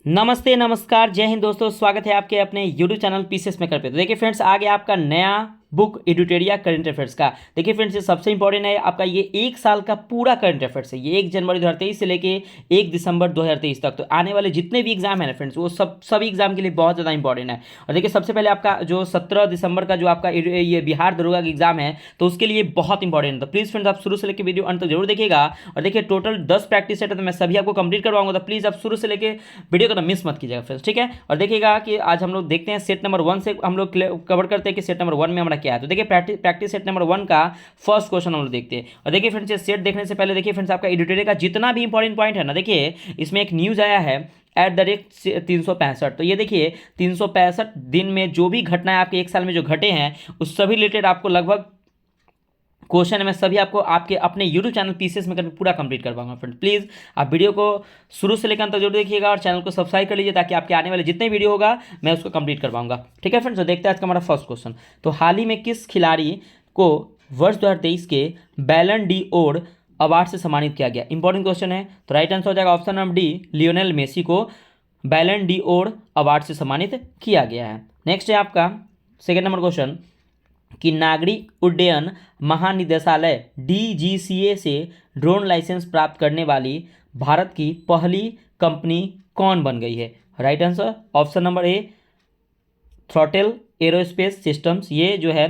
नमस्ते नमस्कार जय हिंद दोस्तों, स्वागत है आपके अपने यूट्यूब चैनल पीसीएस मेकर पे। तो देखिए फ्रेंड्स, आ गया आपका नया बुक एडिटोरिया करंट अफेयर्स का। देखिए फ्रेंड्स, ये सबसे इंपॉर्टेंट है आपका, ये एक साल का पूरा करंट अफेयर्स है। ये 1 जनवरी 2023 से लेके 1 दिसंबर 2023 तक, तो आने वाले जितने भी एग्जाम है ना फ्रेंड्स, वो सभी एग्जाम के लिए बहुत ज़्यादा इंपॉर्टेंट है। और देखिए सबसे पहले आपका जो 17 दिसंबर का जो आपका ये बिहार दरोगा का एग्जाम है, तो उसके लिए बहुत इंपॉर्टेंट है। तो प्लीज़ फ्रेंड्स, आप शुरू से लेकर वीडियो अंत तक जरूर देखिएगा। और देखिए टोटल 10 प्रैक्टिस सेट है, तो मैं सभी आपको कंप्लीट करवाऊंगा। तो प्लीज़ आप शुरू से लेकर वीडियो को ना मिस मत कीजिएगा फ्रेंड्स, ठीक है। और देखिएगा कि आज हम लोग देखते हैं सेट नंबर 1 से हम लोग कवर करते हैं कि सेट नंबर 1 में हमारा क्या है। तो देखिए प्रैक्टिस सेट नंबर 1 का फर्स्ट क्वेश्चन हम लोग देखते हैं। और देखिए फ्रेंड्स, ये सेट देखने से पहले देखिए फ्रेंड्स, आपका एडिटोरियल का जितना भी इंपॉर्टेंट पॉइंट है ना, देखिए इसमें एक न्यूज़ आया है @365। तो ये देखिए 365 दिन में जो भी घटनाएं आपके एक साल में जो घटे हैं, उस सभी रिलेटेड आपको लगभग क्वेश्चन मैं सभी आपको आपके अपने यूट्यूब चैनल पीसीएस में करके पूरा कंप्लीट करवाऊंगा। फ्रेंड प्लीज़ आप वीडियो को शुरू से लेकर अंत तक जरूर देखिएगा और चैनल को सब्सक्राइब कर लीजिए, ताकि आपके आने वाले जितने वीडियो होगा मैं उसको कंप्लीट करवाऊंगा, ठीक है फ्रेंड्स। तो देखते हैं आज का हमारा फर्स्ट क्वेश्चन। तो हाल ही में किस खिलाड़ी को वर्ष 2023 के बैलन डी ओर अवार्ड से सम्मानित किया गया? इंपॉर्टेंट क्वेश्चन है। तो राइट आंसर हो जाएगा option number D, Lionel Messi को बैलन डी ओर अवार्ड से सम्मानित किया गया है। नेक्स्ट है आपका सेकेंड नंबर क्वेश्चन कि नागरिक उड्डयन महानिदेशालय डीजीसीए से ड्रोन लाइसेंस प्राप्त करने वाली भारत की पहली कंपनी कौन बन गई है? राइट आंसर ऑप्शन नंबर ए, थ्रॉटल एरोस्पेस सिस्टम्स। ये जो है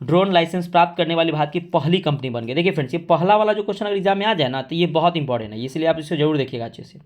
ड्रोन लाइसेंस प्राप्त करने वाली भारत की पहली कंपनी बन गई। देखिए फ्रेंड्स, ये पहला वाला जो क्वेश्चन अगर एग्जाम में आ जाए ना, तो ये बहुत इंपॉर्टेंट है, इसलिए आप इसे जरूर देखिएगा अच्छे से।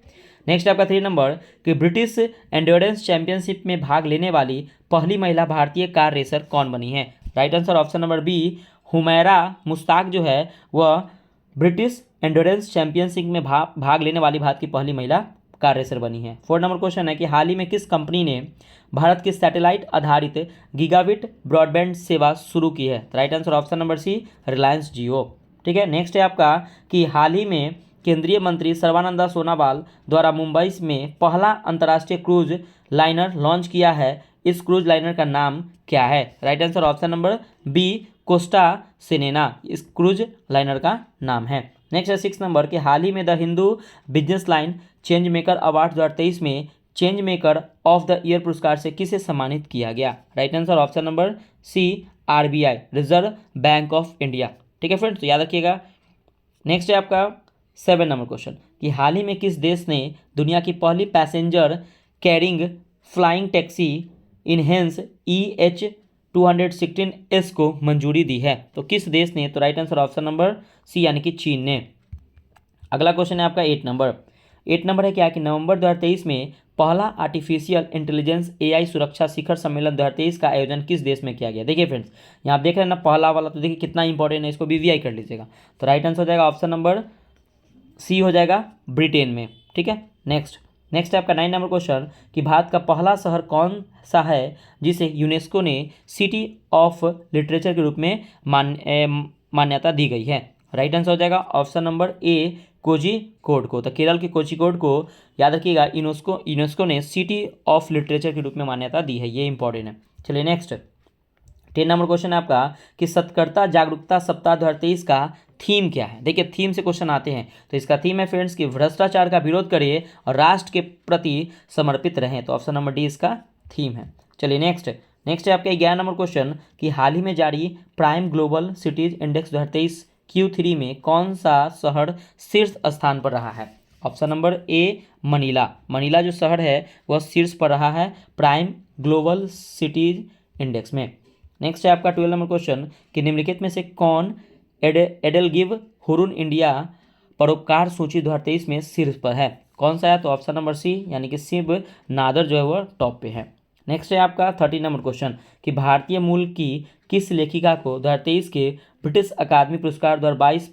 नेक्स्ट आपका 3 नंबर कि ब्रिटिश एंड्योरेंस चैंपियनशिप में भाग लेने वाली पहली महिला भारतीय कार रेसर कौन बनी है? Right answer option number B, Humaira Mushtaq जो है वह ब्रिटिश एंड्योरेंस चैंपियनशिप में भाग लेने वाली भारत की पहली महिला कार रेसर बनी है। 4 नंबर क्वेश्चन है कि हाल ही में किस कंपनी ने भारत की सैटेलाइट आधारित गीगाबिट ब्रॉडबैंड सेवा शुरू की है? Right answer option number C, Reliance Jio, ठीक है। नेक्स्ट है आपका कि हाल ही में केंद्रीय मंत्री सर्बानंद सोनोवाल द्वारा मुंबई में पहला अंतर्राष्ट्रीय क्रूज लाइनर लॉन्च किया है। इस क्रूज लाइनर का नाम क्या है? Right answer option number B, Costa Serena इस क्रूज लाइनर का नाम है। नेक्स्ट है 6 नंबर कि हाल ही में the Hindu business line change maker award 2023 में change maker of the year पुरस्कार से किसे सम्मानित किया गया? Right answer option number C, RBI reserve bank of India, ठीक है फ्रेंड्स, तो याद रखिएगा। नेक्स्ट है आपका 7 नंबर क्वेश्चन कि हाल ही में किस देश ने दुनिया की पहली passenger carrying flying taxi enhance EH216S को मंजूरी दी है? तो किस देश ने? तो right answer option number C, यानी कि चीन ने। अगला क्वेश्चन है आपका 8 नंबर है क्या कि नवंबर 2023 में पहला आर्टिफिशियल इंटेलिजेंस AI सुरक्षा शिखर सम्मेलन 2023 का आयोजन किस देश में किया गया? देखिए फ्रेंड्स, यहाँ आप देख रहे हैं ना पहला वाला, तो देखिए कितना इंपॉर्टेंट है, इसको BVI कर लीजिएगा। तो राइट आंसर हो जाएगा ऑप्शन नंबर सी, हो जाएगा ब्रिटेन में, ठीक है। नेक्स्ट है आपका 9 नंबर क्वेश्चन कि भारत का पहला शहर कौन सा है जिसे यूनेस्को ने सिटी ऑफ लिटरेचर के रूप में मान्यता दी गई है? राइट आंसर हो जाएगा ऑप्शन नंबर ए, कोझिकोड को। तो केरल के कोझिकोड को याद रखिएगा, यूनेस्को ने सिटी ऑफ लिटरेचर के रूप में मान्यता दी है, ये इंपॉर्टेंट है। चलिए नेक्स्ट 10 नंबर क्वेश्चन है आपका कि सतर्कता जागरूकता सप्ताह 2023 का थीम क्या है? देखिए थीम से क्वेश्चन आते हैं, तो इसका थीम है फ्रेंड्स कि भ्रष्टाचार का विरोध करिए और राष्ट्र के प्रति समर्पित रहें। तो ऑप्शन नंबर डी इसका थीम है। चलिए नेक्स्ट है आपका 11 नंबर क्वेश्चन कि हाल ही में जारी prime global cities index 2023 Q3 में कौन सा शहर शीर्ष स्थान पर रहा है? ऑप्शन नंबर ए, मनीला जो शहर है वह शीर्ष पर रहा है प्राइम ग्लोबल सिटीज इंडेक्स में। नेक्स्ट है आपका 12 नंबर क्वेश्चन कि निम्नलिखित में से कौन एडेलगिव हुरुन इंडिया परोपकार सूची 2023 में शीर्ष पर है? कौन सा है? तो ऑप्शन नंबर सी, यानी कि शिव नादर जो है वह टॉप पे है। नेक्स्ट है आपका 13 नंबर क्वेश्चन कि भारतीय मूल की किस लेखिका को 2023 के ब्रिटिश अकादमी पुरस्कार 2022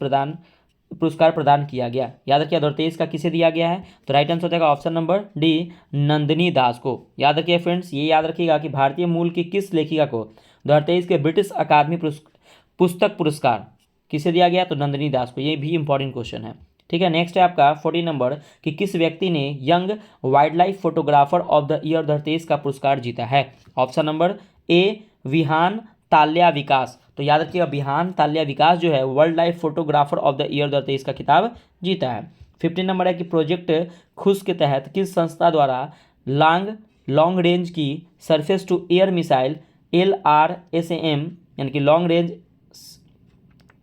पुरस्कार प्रदान किया गया? याद रखिए 2023 का किसे दिया गया है? तो राइट आंसर हो जाएगा ऑप्शन नंबर डी, नंदिनी दास को। याद रखिए फ्रेंड्स, ये याद रखिएगा कि भारतीय मूल की किस लेखिका को 2023 के ब्रिटिश अकादमी पुस्तक पुरस्कार किसे दिया गया? तो नंदिनी दास को। ये भी इंपॉर्टेंट क्वेश्चन है, ठीक है। नेक्स्ट है आपका 14 नंबर कि किस व्यक्ति ने young wild life photographer of the year 2023 का पुरस्कार जीता है? ऑप्शन नंबर ए, विहान ताल्या विकास। तो याद रखिएगा विहान ताल्या विकास जो है world life photographer of the year 2023 का खिताब जीता है। 15 नंबर है कि प्रोजेक्ट खुश के तहत किस संस्था द्वारा लॉन्ग रेंज की surface to air missile LRSAM यानी कि लॉन्ग रेंज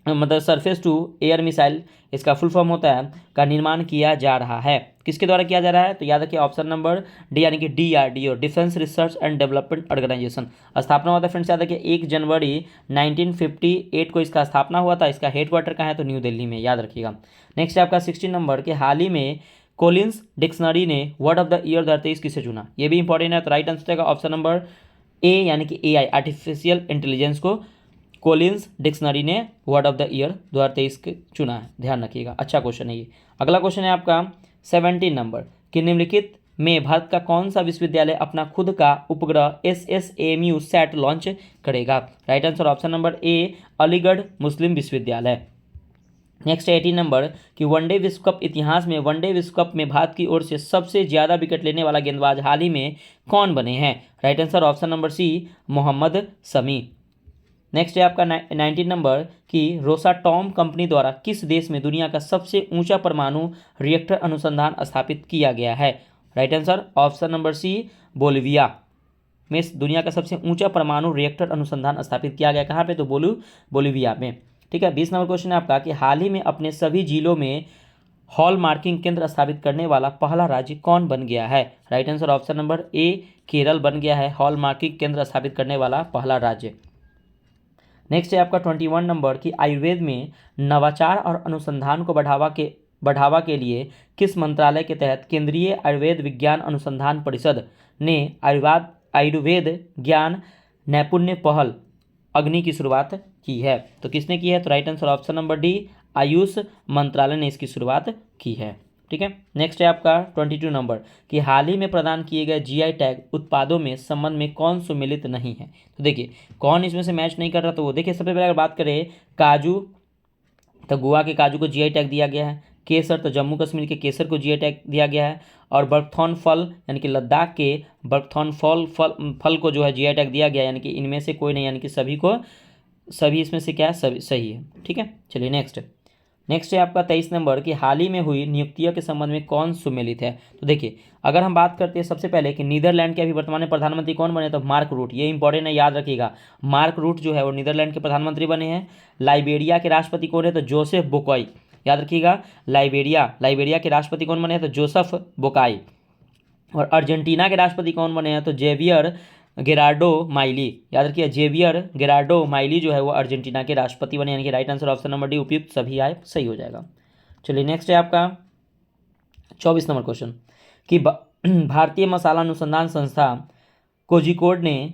मतलब सरफेस टू एयर मिसाइल, इसका फुल फॉर्म होता है, का निर्माण किया जा रहा है। किसके द्वारा किया जा रहा है? तो याद रखिए ऑप्शन नंबर डी यानी कि DRDO, defence research and development organisation. स्थापना हुआ था फ्रेंड्स, याद रखिए 1 जनवरी 1958 को इसका स्थापना हुआ था। इसका हेडक्वार्टर कहाँ है? तो न्यू दिल्ली में, याद रखिएगा। नेक्स्ट है आपका 16 नंबर के हाल ही में कोलिंस डिक्शनरी ने वर्ड ऑफ द ईयर 2023 किसे चुना? ये भी इंपॉर्टेंट है। तो राइट आंसर रहेगा ऑप्शन नंबर ए यानी कि AI, आर्टिफिशियल इंटेलिजेंस को कोलिंस डिक्शनरी ने वर्ड ऑफ द ईयर 2023 के चुना है, ध्यान रखिएगा। अच्छा क्वेश्चन है ये। अगला क्वेश्चन है आपका 17 नंबर कि निम्नलिखित में भारत का कौन सा विश्वविद्यालय अपना खुद का उपग्रह SSAMU सैट लॉन्च करेगा? Right answer option number A, Aligarh Muslim विश्वविद्यालय। नेक्स्ट 18 नंबर कि वनडे विश्व कप इतिहास में वनडे विश्व कप में भारत की ओर से सबसे ज़्यादा विकेट लेने वाला गेंदबाज हाल ही में कौन बने हैं? Right answer option number C, Mohammed Shami. Next है आपका 19 नंबर कि रोसाटॉम कंपनी द्वारा किस देश में दुनिया का सबसे ऊंचा परमाणु रिएक्टर अनुसंधान स्थापित किया गया है? Right answer option number C, Bolivia में दुनिया का सबसे ऊंचा परमाणु रिएक्टर अनुसंधान स्थापित किया गया। कहाँ पे? तो बोलिविया में। ठीक है। 20 नंबर क्वेश्चन है आपका कि हाल ही में अपने सभी जिलों में हॉल मार्किंग केंद्र स्थापित करने वाला पहला राज्य कौन बन गया है? राइट आंसर ऑप्शन नंबर ए, केरल बन गया है हॉल मार्किंग केंद्र स्थापित करने वाला पहला राज्य। नेक्स्ट है आपका 21 नंबर कि आयुर्वेद में नवाचार और अनुसंधान को बढ़ावा के लिए किस मंत्रालय के तहत केंद्रीय आयुर्वेद विज्ञान अनुसंधान परिषद ने आयुर्वेद ज्ञान नैपुण्य पहल अग्नि की शुरुआत की है? तो किसने की है? तो right answer option number D, Ayush मंत्रालय ने इसकी शुरुआत की है। ठीक है। नेक्स्ट है आपका 22 नंबर कि हाल ही में प्रदान किए गए GI टैग उत्पादों में संबंध में कौन सुमेलित नहीं है? तो देखिए कौन इसमें से मैच नहीं कर रहा, तो वो देखिए सबसे पहले अगर बात करें काजू, तो गोवा के काजू को GI टैग दिया गया है। केसर, तो जम्मू कश्मीर के केसर को GI टैग दिया गया है। और बर्कथॉर्न फल यानी कि लद्दाख के बर्कथॉर्न फल को जो है GI टैग दिया गया, यानी कि इनमें से कोई नहीं, यानी कि सभी इसमें से क्या है? सभी सही है। ठीक है। चलिए नेक्स्ट है आपका 23 नंबर कि हाल ही में हुई नियुक्तियों के संबंध में कौन सुमेलित है? तो देखिए अगर हम बात करते हैं सबसे पहले कि नीदरलैंड के अभी वर्तमान में प्रधानमंत्री कौन बने, तो मार्क रूट। ये इंपॉर्टेंट है, याद रखिएगा। मार्क रूट जो है वो नीदरलैंड के प्रधानमंत्री बने हैं। लाइबेरिया के राष्ट्रपति कौन है? तो जोसेफ बोकाई, याद रखिएगा। लाइबेरिया के राष्ट्रपति कौन बने हैं? तो जोसेफ बोकाई। और अर्जेंटीना के राष्ट्रपति कौन बने हैं? तो जेवियर गेरार्डो माइली, याद रखिए जेवियर गेरार्डो माइली जो है वो अर्जेंटीना के राष्ट्रपति बने, यानी कि right answer option number D, उपयुक्त सभी आए, सही हो जाएगा। चलिए नेक्स्ट है आपका 24 नंबर क्वेश्चन कि भारतीय मसाला अनुसंधान संस्था कोझिकोड ने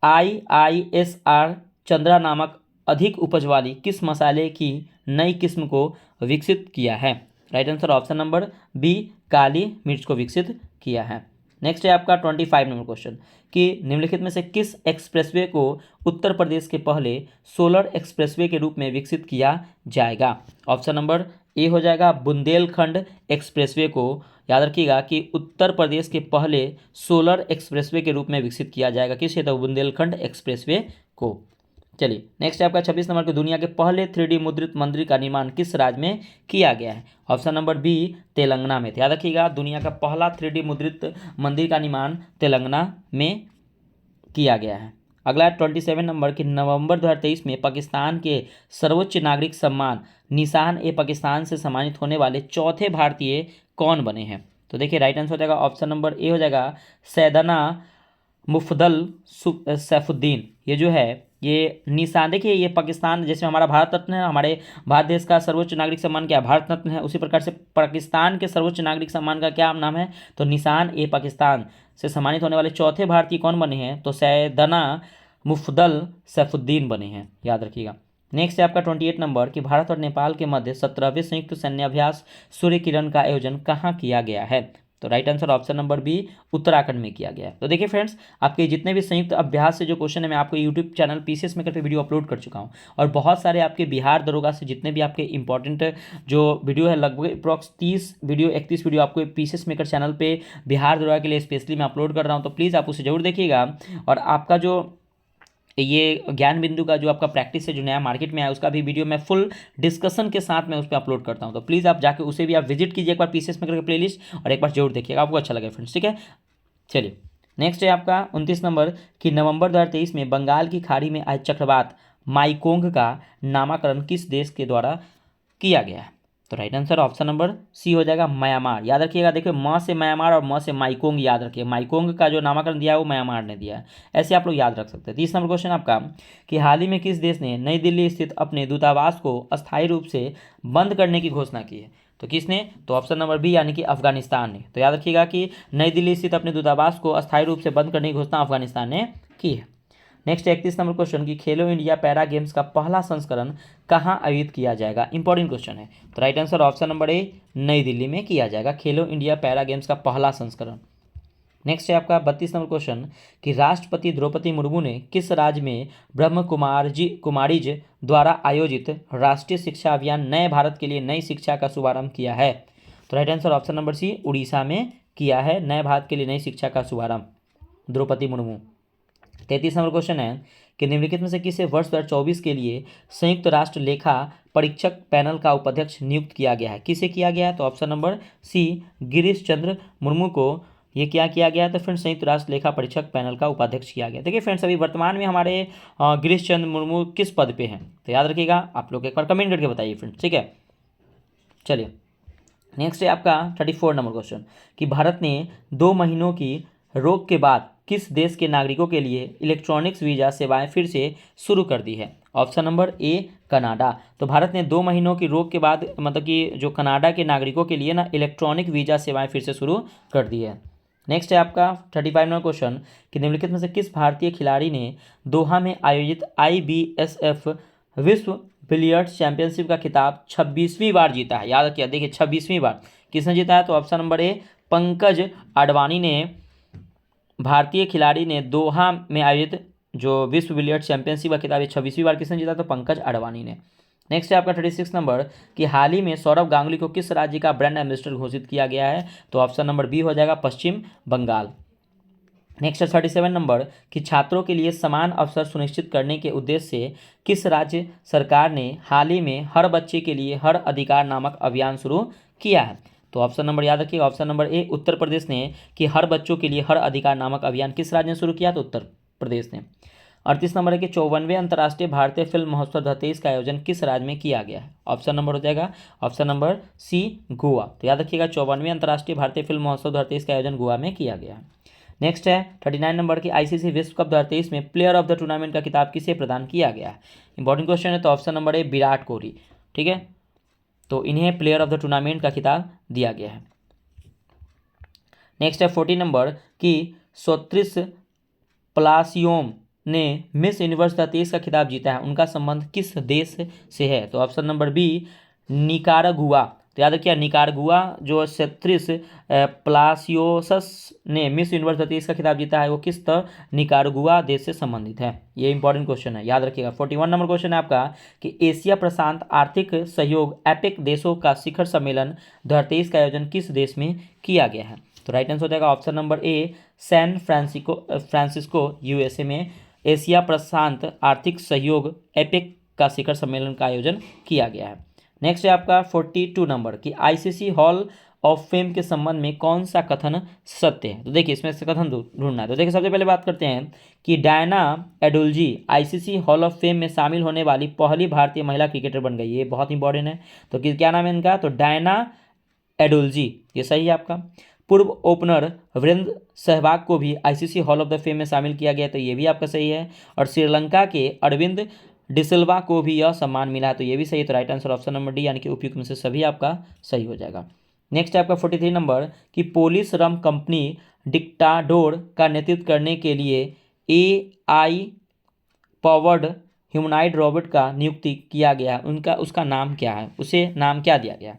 IISR चंद्रा नामक अधिक उपज वाली किस मसाले की नई किस्म को विकसित किया है? Right answer option number B, काली मिर्च को विकसित किया है। नेक्स्ट है आपका 25 नंबर क्वेश्चन कि निम्नलिखित में से किस एक्सप्रेसवे को उत्तर प्रदेश के पहले सोलर एक्सप्रेसवे के रूप में विकसित किया जाएगा? ऑप्शन नंबर ए हो जाएगा बुंदेलखंड एक्सप्रेसवे को, याद रखिएगा कि उत्तर प्रदेश के पहले सोलर एक्सप्रेसवे के रूप में विकसित किया जाएगा। किसे? तो बुंदेलखंड एक्सप्रेसवे को। चलिए नेक्स्ट है आपका 26 नंबर के दुनिया के पहले 3D मुद्रित मंदिर का निर्माण किस राज्य में किया गया है? ऑप्शन नंबर बी, तेलंगाना में। याद रखिएगा दुनिया का पहला 3D मुद्रित मंदिर का निर्माण तेलंगाना में किया गया है। अगला 27 नंबर कि नवंबर 2023 में पाकिस्तान के सर्वोच्च नागरिक सम्मान निशान-ए-पाकिस्तान से सम्मानित होने वाले चौथे भारतीय कौन बने हैं? तो देखिए राइट आंसर हो जाएगा ऑप्शन नंबर ए हो जाएगा सैयदना मुफद्दल सैफुद्दीन। ये जो है ये निशान, देखिए ये पाकिस्तान, जैसे हमारा भारत रत्न है, हमारे भारत देश का सर्वोच्च नागरिक सम्मान क्या भारत रत्न है, उसी प्रकार से पाकिस्तान के सर्वोच्च नागरिक सम्मान का क्या नाम है? तो निशान-ए-पाकिस्तान से सम्मानित होने वाले चौथे भारतीय कौन बने हैं? तो सैयदना मुफद्दल सैफुद्दीन बने हैं, याद रखिएगा। नेक्स्ट है आपका 28 नंबर कि भारत और नेपाल के मध्य 17वें संयुक्त सैन्याभ्यास सूर्य किरण का आयोजन कहाँ किया गया है? तो right answer option number B, Uttarakhand में किया गया है। तो देखिए फ्रेंड्स, आपके जितने भी संयुक्त अभ्यास से जो क्वेश्चन है मैं आपको यूट्यूब चैनल पीसीएस मेकर पे वीडियो अपलोड कर चुका हूं, और बहुत सारे आपके बिहार दरोगा से जितने भी आपके इंपॉर्टेंट जो वीडियो है, लगभग अप्रॉक्स 31 वीडियो आपको पीसीएस मेकर चैनल पे बिहार दरोगा के लिए स्पेशली मैं अपलोड कर रहा हूँ। तो प्लीज़ आप उसे जरूर देखिएगा। और आपका जो ये ज्ञान बिंदु का जो आपका प्रैक्टिस है जो नया मार्केट में आया उसका भी वीडियो मैं फुल डिस्कशन के साथ मैं उस पर अपलोड करता हूँ, तो प्लीज़ आप जाके उसे भी आप विजिट कीजिए एक बार पीसीएस मेकर का प्लेलिस्ट, और एक बार जरूर देखिएगा, आपको अच्छा लगेगा फ्रेंड्स, ठीक है। चलिए नेक्स्ट है आपका 29 नंबर कि नवंबर 2023 में बंगाल की खाड़ी में आए चक्रवात माइकोंग का नामकरण किस देश के द्वारा किया गया है? तो right answer option number C हो जाएगा म्यांमार। याद रखिएगा, देखिए म से म्यांमार और म से माइकोंग याद रखिए, माइकोंग का जो नामकरण दिया है वो म्यांमार ने दिया है, ऐसे आप लोग याद रख सकते हैं। 30 नंबर क्वेश्चन आपका कि हाल ही में किस देश ने नई दिल्ली स्थित अपने दूतावास को अस्थायी रूप से बंद करने की घोषणा की है? तो किसने? तो ऑप्शन नंबर बी यानी कि अफगानिस्तान ने। तो याद रखिएगा कि नई दिल्ली स्थित अपने दूतावास को अस्थायी रूप से बंद करने की घोषणा अफगानिस्तान ने की है। नेक्स्ट 31 नंबर क्वेश्चन की खेलो इंडिया पैरा गेम्स का पहला संस्करण कहाँ आयोजित किया जाएगा? इंपॉर्टेंट क्वेश्चन है। तो राइट आंसर ऑप्शन नंबर ए नई दिल्ली में किया जाएगा खेलो इंडिया पैरा गेम्स का पहला संस्करण। नेक्स्ट है आपका 32 नंबर क्वेश्चन कि राष्ट्रपति द्रौपदी मुर्मू ने किस राज्य में ब्रह्म कुमारीज द्वारा आयोजित राष्ट्रीय शिक्षा अभियान नए भारत के लिए नई शिक्षा का शुभारंभ किया है? तो right answer option number C Orissa में किया है नए भारत के लिए नई शिक्षा का शुभारंभ द्रौपदी मुर्मू। 33 नंबर क्वेश्चन है कि निम्नलिखित में से किसे वर्ष 2024 के लिए संयुक्त राष्ट्र लेखा परीक्षक पैनल का उपाध्यक्ष नियुक्त किया गया है? किसे किया गया है? तो ऑप्शन नंबर सी गिरीश चंद्र मुर्मू को ये क्या किया गया है? तो फ्रेंड्स संयुक्त राष्ट्र लेखा परीक्षक पैनल का उपाध्यक्ष किया गया। देखिए फ्रेंड्स अभी वर्तमान में हमारे गिरीश चंद्र मुर्मू किस पद पे हैं? तो याद रखिएगा, आप लोग एक बार कमेंट करके बताइए फ्रेंड्स, ठीक है। चलिए नेक्स्ट है आपका 34 नंबर क्वेश्चन कि भारत ने 2 महीनों की रोक के बाद किस देश के नागरिकों के लिए इलेक्ट्रॉनिक्स वीज़ा सेवाएं फिर से शुरू कर दी है? ऑप्शन नंबर ए कनाडा। तो भारत ने 2 महीनों की रोक के बाद मतलब कि जो कनाडा के नागरिकों के लिए ना इलेक्ट्रॉनिक वीज़ा सेवाएं फिर से शुरू कर दी है। नेक्स्ट है आपका 35 नंबर क्वेश्चन कि निम्नलिखित में से किस भारतीय खिलाड़ी ने दोहा में आयोजित IBSF विश्व बिलियर्ड्स चैंपियनशिप का खिताब 26वीं बार जीता है? याद रखिए, देखिए 26वीं बार किसने जीता है? तो ऑप्शन नंबर ए पंकज अडवाणी ने, भारतीय खिलाड़ी ने दोहा में आयोजित जो विश्व बिलियर्ड्स चैंपियनशिप का खिताब 26वीं बार किसने जीता? तो पंकज अडवाणी ने। नेक्स्ट है आपका 36 नंबर कि हाल ही में सौरभ गांगुली को किस राज्य का ब्रांड एम्बेसडर घोषित किया गया है? तो ऑप्शन नंबर बी हो जाएगा पश्चिम बंगाल। नेक्स्ट है 37 नंबर कि छात्रों के लिए समान अवसर सुनिश्चित करने के उद्देश्य से किस राज्य सरकार ने हाल ही में हर बच्चे के लिए हर अधिकार नामक अभियान शुरू किया है? तो ऑप्शन नंबर याद रखिए, ऑप्शन नंबर ए उत्तर प्रदेश ने कि हर बच्चों के लिए हर अधिकार नामक अभियान किस राज्य ने शुरू किया? तो उत्तर प्रदेश ने। 38 नंबर है कि 54वें अंतर्राष्ट्रीय भारतीय फिल्म महोत्सव 2023 का आयोजन किस राज्य में किया गया है? ऑप्शन नंबर हो जाएगा ऑप्शन नंबर सी गोवा। तो याद रखिएगा 54वें अंतर्राष्ट्रीय भारतीय फिल्म महोत्सव 2023 का आयोजन गोवा में किया गया है। नेक्स्ट है 39 नंबर की ICC विश्व कप 2023 में प्लेयर ऑफ द टूर्नामेंट का खिताब किसे प्रदान किया गया है? इंपॉर्टेंट क्वेश्चन है, तो ऑप्शन नंबर ए विराट कोहली, ठीक है। तो इन्हें प्लेयर ऑफ द टूर्नामेंट का खिताब दिया गया है। नेक्स्ट है 40 नंबर कि सोत्रिस प्लासियोम ने मिस यूनिवर्स 2023 का खिताब जीता है, उनका संबंध किस देश से है? तो ऑप्शन नंबर बी निकारागुआ। तो याद रखिए निकारागुआ जो सेत्रिस प्लासियोसस ने मिस यूनिवर्स 2023 का खिताब जीता है वो किस निकारागुआ देश से संबंधित है? ये इंपॉर्टेंट क्वेश्चन है, याद रखिएगा। 41 नंबर क्वेश्चन है आपका कि एशिया प्रशांत आर्थिक सहयोग एपेक देशों का शिखर सम्मेलन 2023 का आयोजन किस देश में किया गया है? तो राइट आंसर हो जाएगा option number A San Francisco USA में एशिया प्रशांत आर्थिक सहयोग एपेक का शिखर सम्मेलन का आयोजन किया गया है। नेक्स्ट है आपका 42 नंबर कि ICC हॉल ऑफ फेम के संबंध में कौन सा कथन सत्य है? तो देखिए इसमें से कथन ढूंढना है। तो देखिए सबसे पहले बात करते हैं कि Diana Edulji ICC hall of fame में शामिल होने वाली पहली भारतीय महिला क्रिकेटर बन गई, ये बहुत इंपॉर्टेंट है। तो क्या नाम है इनका? तो डायना एडुल्जी, ये सही है आपका। पूर्व ओपनर वीरेंद्र सहवाग को भी ICC hall of the fame में शामिल किया गया, तो ये भी आपका सही है। और श्रीलंका के अरविंद डिसिल्वा को भी यह सम्मान मिला है, तो ये भी सही है। तो right answer option number D यानी कि उपयुक्त में से सभी आपका सही हो जाएगा। नेक्स्ट है आपका 43 नंबर कि पोलिस रम कंपनी डिक्टाडोर का नेतृत्व करने के लिए AI पावर्ड ह्यूमनॉइड रोबोट का नियुक्ति किया गया, उसका नाम क्या है? उसे नाम क्या दिया गया?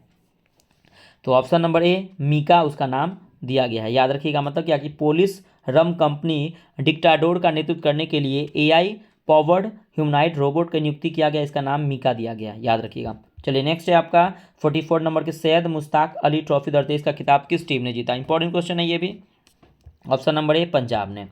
तो ऑप्शन नंबर ए मीका उसका नाम दिया गया है। याद रखिएगा मतलब क्या कि पोलिस रम कंपनी डिक्टाडोर का नेतृत्व करने के लिए AI पावर्ड ह्यूमनॉइड रोबोट का नियुक्ति किया गया, इसका नाम मीका दिया गया, याद रखिएगा। चलिए नेक्स्ट है आपका 44 नंबर के सैयद मुश्ताक अली ट्रॉफी 2023 का खिताब किस टीम ने जीता? इंपॉर्टेंट क्वेश्चन है ये भी। ऑप्शन नंबर ए पंजाब ने।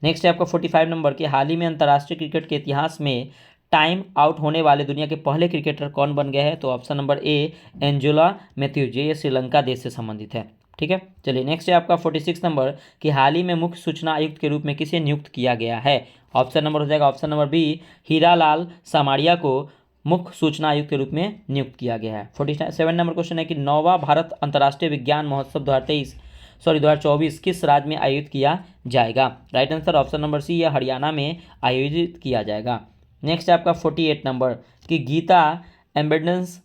नेक्स्ट है आपका 45 नंबर कि हाल ही में अंतर्राष्ट्रीय क्रिकेट के इतिहास में टाइम आउट होने वाले दुनिया के पहले क्रिकेटर कौन बन गए हैं? तो ऑप्शन नंबर ए एंजुला मैथ्यूज, ये श्रीलंका देश से संबंधित है। ठीक है, चलिए नेक्स्ट है आपका 46 नंबर कि हाल ही में मुख्य सूचना आयुक्त के रूप में किसे नियुक्त किया गया है? ऑप्शन नंबर हो जाएगा option number B Hiralal Samariya को मुख्य सूचना आयुक्त के रूप में नियुक्त किया गया है। 47 नंबर क्वेश्चन है कि 9वां भारत अंतर्राष्ट्रीय विज्ञान महोत्सव 2024 किस राज्य में आयोजित किया जाएगा? Right answer option number C, यह हरियाणा में आयोजित किया जाएगा। नेक्स्ट है आपका 48 नंबर कि गीता एम्बेडेंस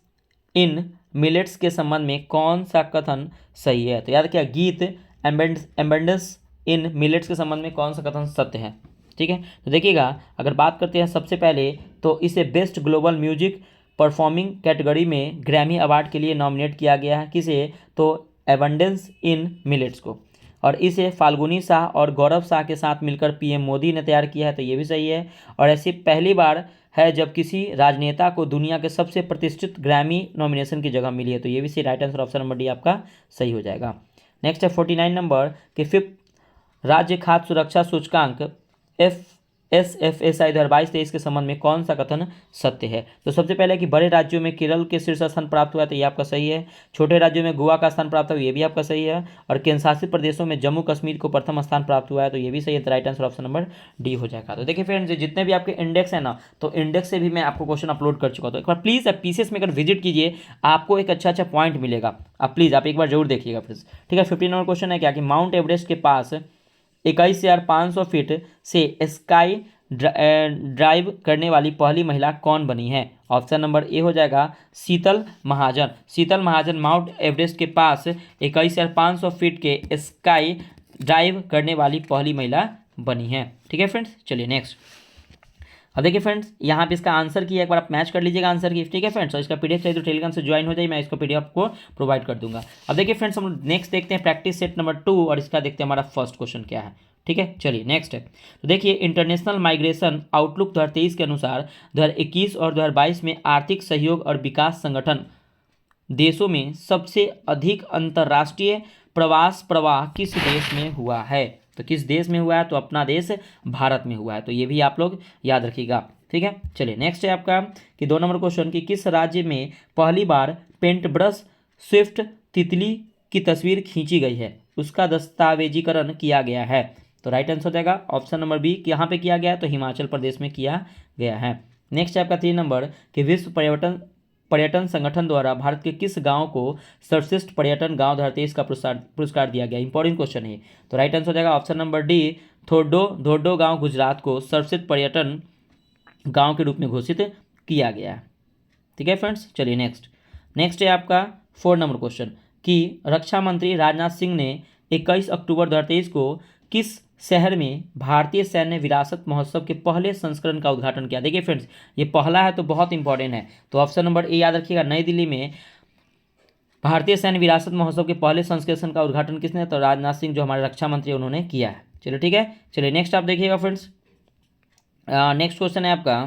इन मिलेट्स के संबंध में कौन सा कथन सही है? तो याद रखिए गीत एम्बेडेंस इन मिलेट्स के संबंध में कौन सा कथन सत्य है? ठीक है, तो देखिएगा अगर बात करते हैं सबसे पहले तो इसे best global music performing category में ग्रैमी अवार्ड के लिए नॉमिनेट किया गया है। किसे? तो एबंडेंस इन मिलेट्स को। और इसे फाल्गुनी शाह और गौरव शाह के साथ मिलकर पीएम मोदी ने तैयार किया है, तो ये भी सही है। और ऐसी पहली बार है जब किसी राजनेता को दुनिया के सबसे प्रतिष्ठित ग्रैमी नॉमिनेशन की जगह मिली है, तो ये भी सही। Right answer option number D आपका सही हो जाएगा। नेक्स्ट है 49 नंबर कि फिफ्थ राज्य खाद्य सुरक्षा सूचकांक FSSAI 2022-23 के संबंध में कौन सा कथन सत्य है? तो सबसे पहले कि बड़े राज्यों में केरल के शीर्ष स्थान प्राप्त हुआ है, तो ये आपका सही है। छोटे राज्यों में गोवा का स्थान प्राप्त हुआ, ये भी आपका सही है। और केंद्र शासित प्रदेशों में जम्मू कश्मीर को प्रथम स्थान प्राप्त हुआ है, तो ये भी सही है। तो right answer option number D हो जाएगा। तो देखिए फ्रेंड्स, जितने भी आपके इंडेक्स है ना, तो इंडेक्स से भी मैं आपको क्वेश्चन अपलोड कर चुका हूँ, तो एक बार प्लीज़ आप पीसीएस में अगर विजिट कीजिए, आपको एक अच्छा पॉइंट मिलेगा। आप प्लीज़ आप एक बार जरूर देखिएगा फ्रेंड्स। ठीक है, 15 नंबर क्वेश्चन है क्या कि माउंट एवरेस्ट के पास 21,500 फीट से स्काई ड्राइव करने वाली पहली महिला कौन बनी है? ऑप्शन नंबर ए हो जाएगा शीतल महाजन। शीतल महाजन माउंट एवरेस्ट के पास 21,500 फीट के स्काई ड्राइव करने वाली पहली महिला बनी है। ठीक है फ्रेंड्स, चलिए नेक्स्ट। अब देखिए फ्रेंड्स, यहाँ पे इसका आंसर की एक बार आप मैच कर लीजिएगा आंसर की। ठीक है फ्रेंड्स, और इसका पीडीएफ चाहिए तो टेलीग्राम से ज्वाइन हो जाइए, मैं इसको पीडीएफ आपको प्रोवाइड कर दूंगा। अब देखिए फ्रेंड्स, हम नेक्स्ट देखते हैं प्रैक्टिस सेट नंबर 2 और इसका देखते हैं हमारा फर्स्ट क्वेश्चन क्या है। ठीक है, चलिए नेक्स्ट है। तो देखिए इंटरनेशनल माइग्रेशन आउटलुक 2023 के अनुसार 2021 और 2022 में आर्थिक सहयोग और विकास संगठन देशों में सबसे अधिक अंतर्राष्ट्रीय प्रवास प्रवाह किस देश में हुआ है? तो किस देश में हुआ है? तो अपना देश भारत में हुआ है, तो ये भी आप लोग याद रखिएगा। ठीक है, चलिए नेक्स्ट है आपका कि 2 नंबर क्वेश्चन कि किस राज्य में पहली बार पेंट ब्रश स्विफ्ट तितली की तस्वीर खींची गई है, उसका दस्तावेजीकरण किया गया है? तो राइट आंसर हो जाएगा ऑप्शन नंबर बी, यहाँ पे किया गया है, तो हिमाचल प्रदेश में किया गया है। नेक्स्ट है आपका 3 नंबर कि विश्व पर्यटन संगठन द्वारा भारत के किस गांव को सर्वश्रेष्ठ पर्यटन गांव 2023 का पुरस्कार दिया गया? इंपॉर्टेंट क्वेश्चन है। तो राइट आंसर हो जाएगा ऑप्शन नंबर डी, धोर्डो गांव गुजरात को सर्वश्रेष्ठ पर्यटन गांव के रूप में घोषित किया गया है। ठीक है फ्रेंड्स, चलिए नेक्स्ट है आपका 4 नंबर क्वेश्चन कि रक्षा मंत्री राजनाथ सिंह ने 21 अक्टूबर 2023 को किस शहर में भारतीय सैन्य विरासत महोत्सव के पहले संस्करण का उद्घाटन किया? देखिए फ्रेंड्स, ये पहला है तो बहुत इंपॉर्टेंट है, तो ऑप्शन नंबर ए याद रखिएगा। नई दिल्ली में भारतीय सैन्य विरासत महोत्सव के पहले संस्करण का उद्घाटन किसने? तो राजनाथ सिंह जो हमारे रक्षा मंत्री उन्होंने किया है। चलिए ठीक है, चलिए नेक्स्ट आप देखिएगा फ्रेंड्स। नेक्स्ट क्वेश्चन है आपका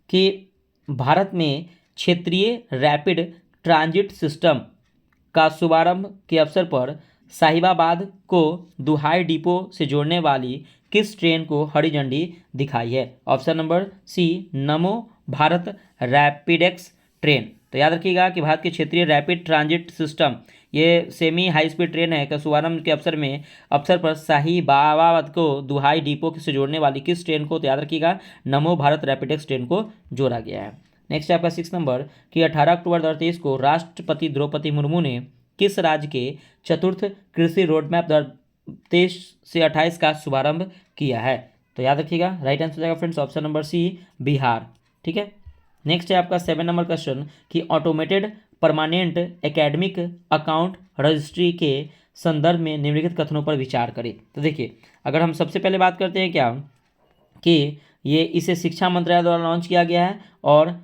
कि भारत में क्षेत्रीय रैपिड ट्रांजिट सिस्टम का शुभारंभ के अवसर पर साहिबाबाद को दुहाई डिपो से जोड़ने वाली किस ट्रेन को हरी झंडी दिखाई है? ऑप्शन नंबर सी, नमो भारत रैपिडेक्स ट्रेन। तो याद रखिएगा कि भारत के क्षेत्रीय रैपिड ट्रांजिट सिस्टम ये सेमी हाई स्पीड ट्रेन है का शुभारंभ के अवसर पर साहिबाबाद को दुहाई डिपो से जोड़ने वाली किस ट्रेन को? तो याद रखिएगा नमो भारत रैपिडेक्स ट्रेन को जोड़ा गया है। नेक्स्ट है आपका 6 नंबर कि 18 अक्टूबर 2023 को राष्ट्रपति द्रौपदी मुर्मू ने किस राज्य के चतुर्थ कृषि रोडमैप 2023 से 28 का शुभारंभ किया है? तो याद रखिएगा राइट आंसर हो जाएगा friends option number C, Bihar. ठीक है, नेक्स्ट है आपका 7 नंबर क्वेश्चन कि automated permanent academic account registry के संदर्भ में निम्नलिखित कथनों पर विचार करें। तो देखिए अगर हम सबसे पहले बात करते हैं क्या कि ये इसे शिक्षा मंत्रालय द्वारा लॉन्च किया गया है और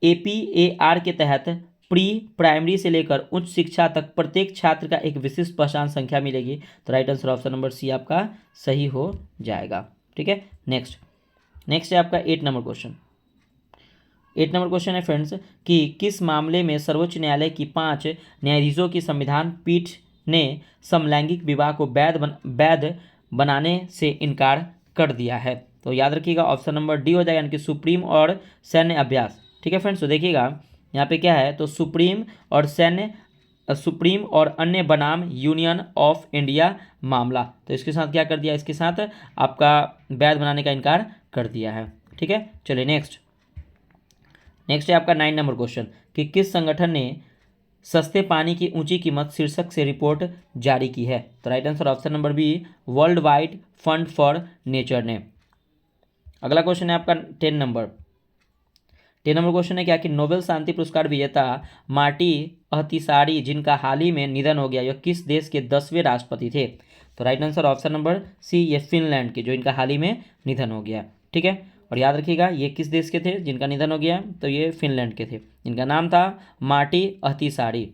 APAR के तहत प्री प्राइमरी से लेकर उच्च शिक्षा तक प्रत्येक छात्र का एक विशिष्ट पहचान संख्या मिलेगी। तो right answer option number C आपका सही हो जाएगा। ठीक है, नेक्स्ट है आपका 8 नंबर क्वेश्चन। 8 नंबर क्वेश्चन है फ्रेंड्स कि किस मामले में सर्वोच्च न्यायालय की 5 न्यायाधीशों की संविधान पीठ ने समलैंगिक विवाह को वैध बनाने से इनकार कर दिया है। तो याद रखिएगा ऑप्शन नंबर डी हो जाएगा, यानी कि सुप्रीम और सैन्य अभ्यास। ठीक है फ्रेंड्स, तो देखिएगा यहाँ पे क्या है, तो सुप्रीम और अन्य बनाम यूनियन ऑफ इंडिया मामला, तो इसके साथ क्या कर दिया, इसके साथ आपका वैध बनाने का इनकार कर दिया है। ठीक है, चलिए नेक्स्ट है आपका 9 नंबर क्वेश्चन कि किस संगठन ने सस्ते पानी की ऊंची कीमत शीर्षक से रिपोर्ट जारी की है। तो right answer option number B, world wide fund for nature ने। अगला क्वेश्चन है आपका 10 नंबर क्वेश्चन है क्या कि नोबेल शांति पुरस्कार विजेता मार्टी अहतिसारी जिनका हाल ही में निधन हो गया, यह किस देश के 10वें राष्ट्रपति थे। तो right answer option number C, ये फिनलैंड के, जो इनका हाल ही में निधन हो गया। ठीक है, और याद रखिएगा ये किस देश के थे जिनका निधन हो गया, तो ये फिनलैंड के थे, इनका नाम था मार्टी अहतिसारी।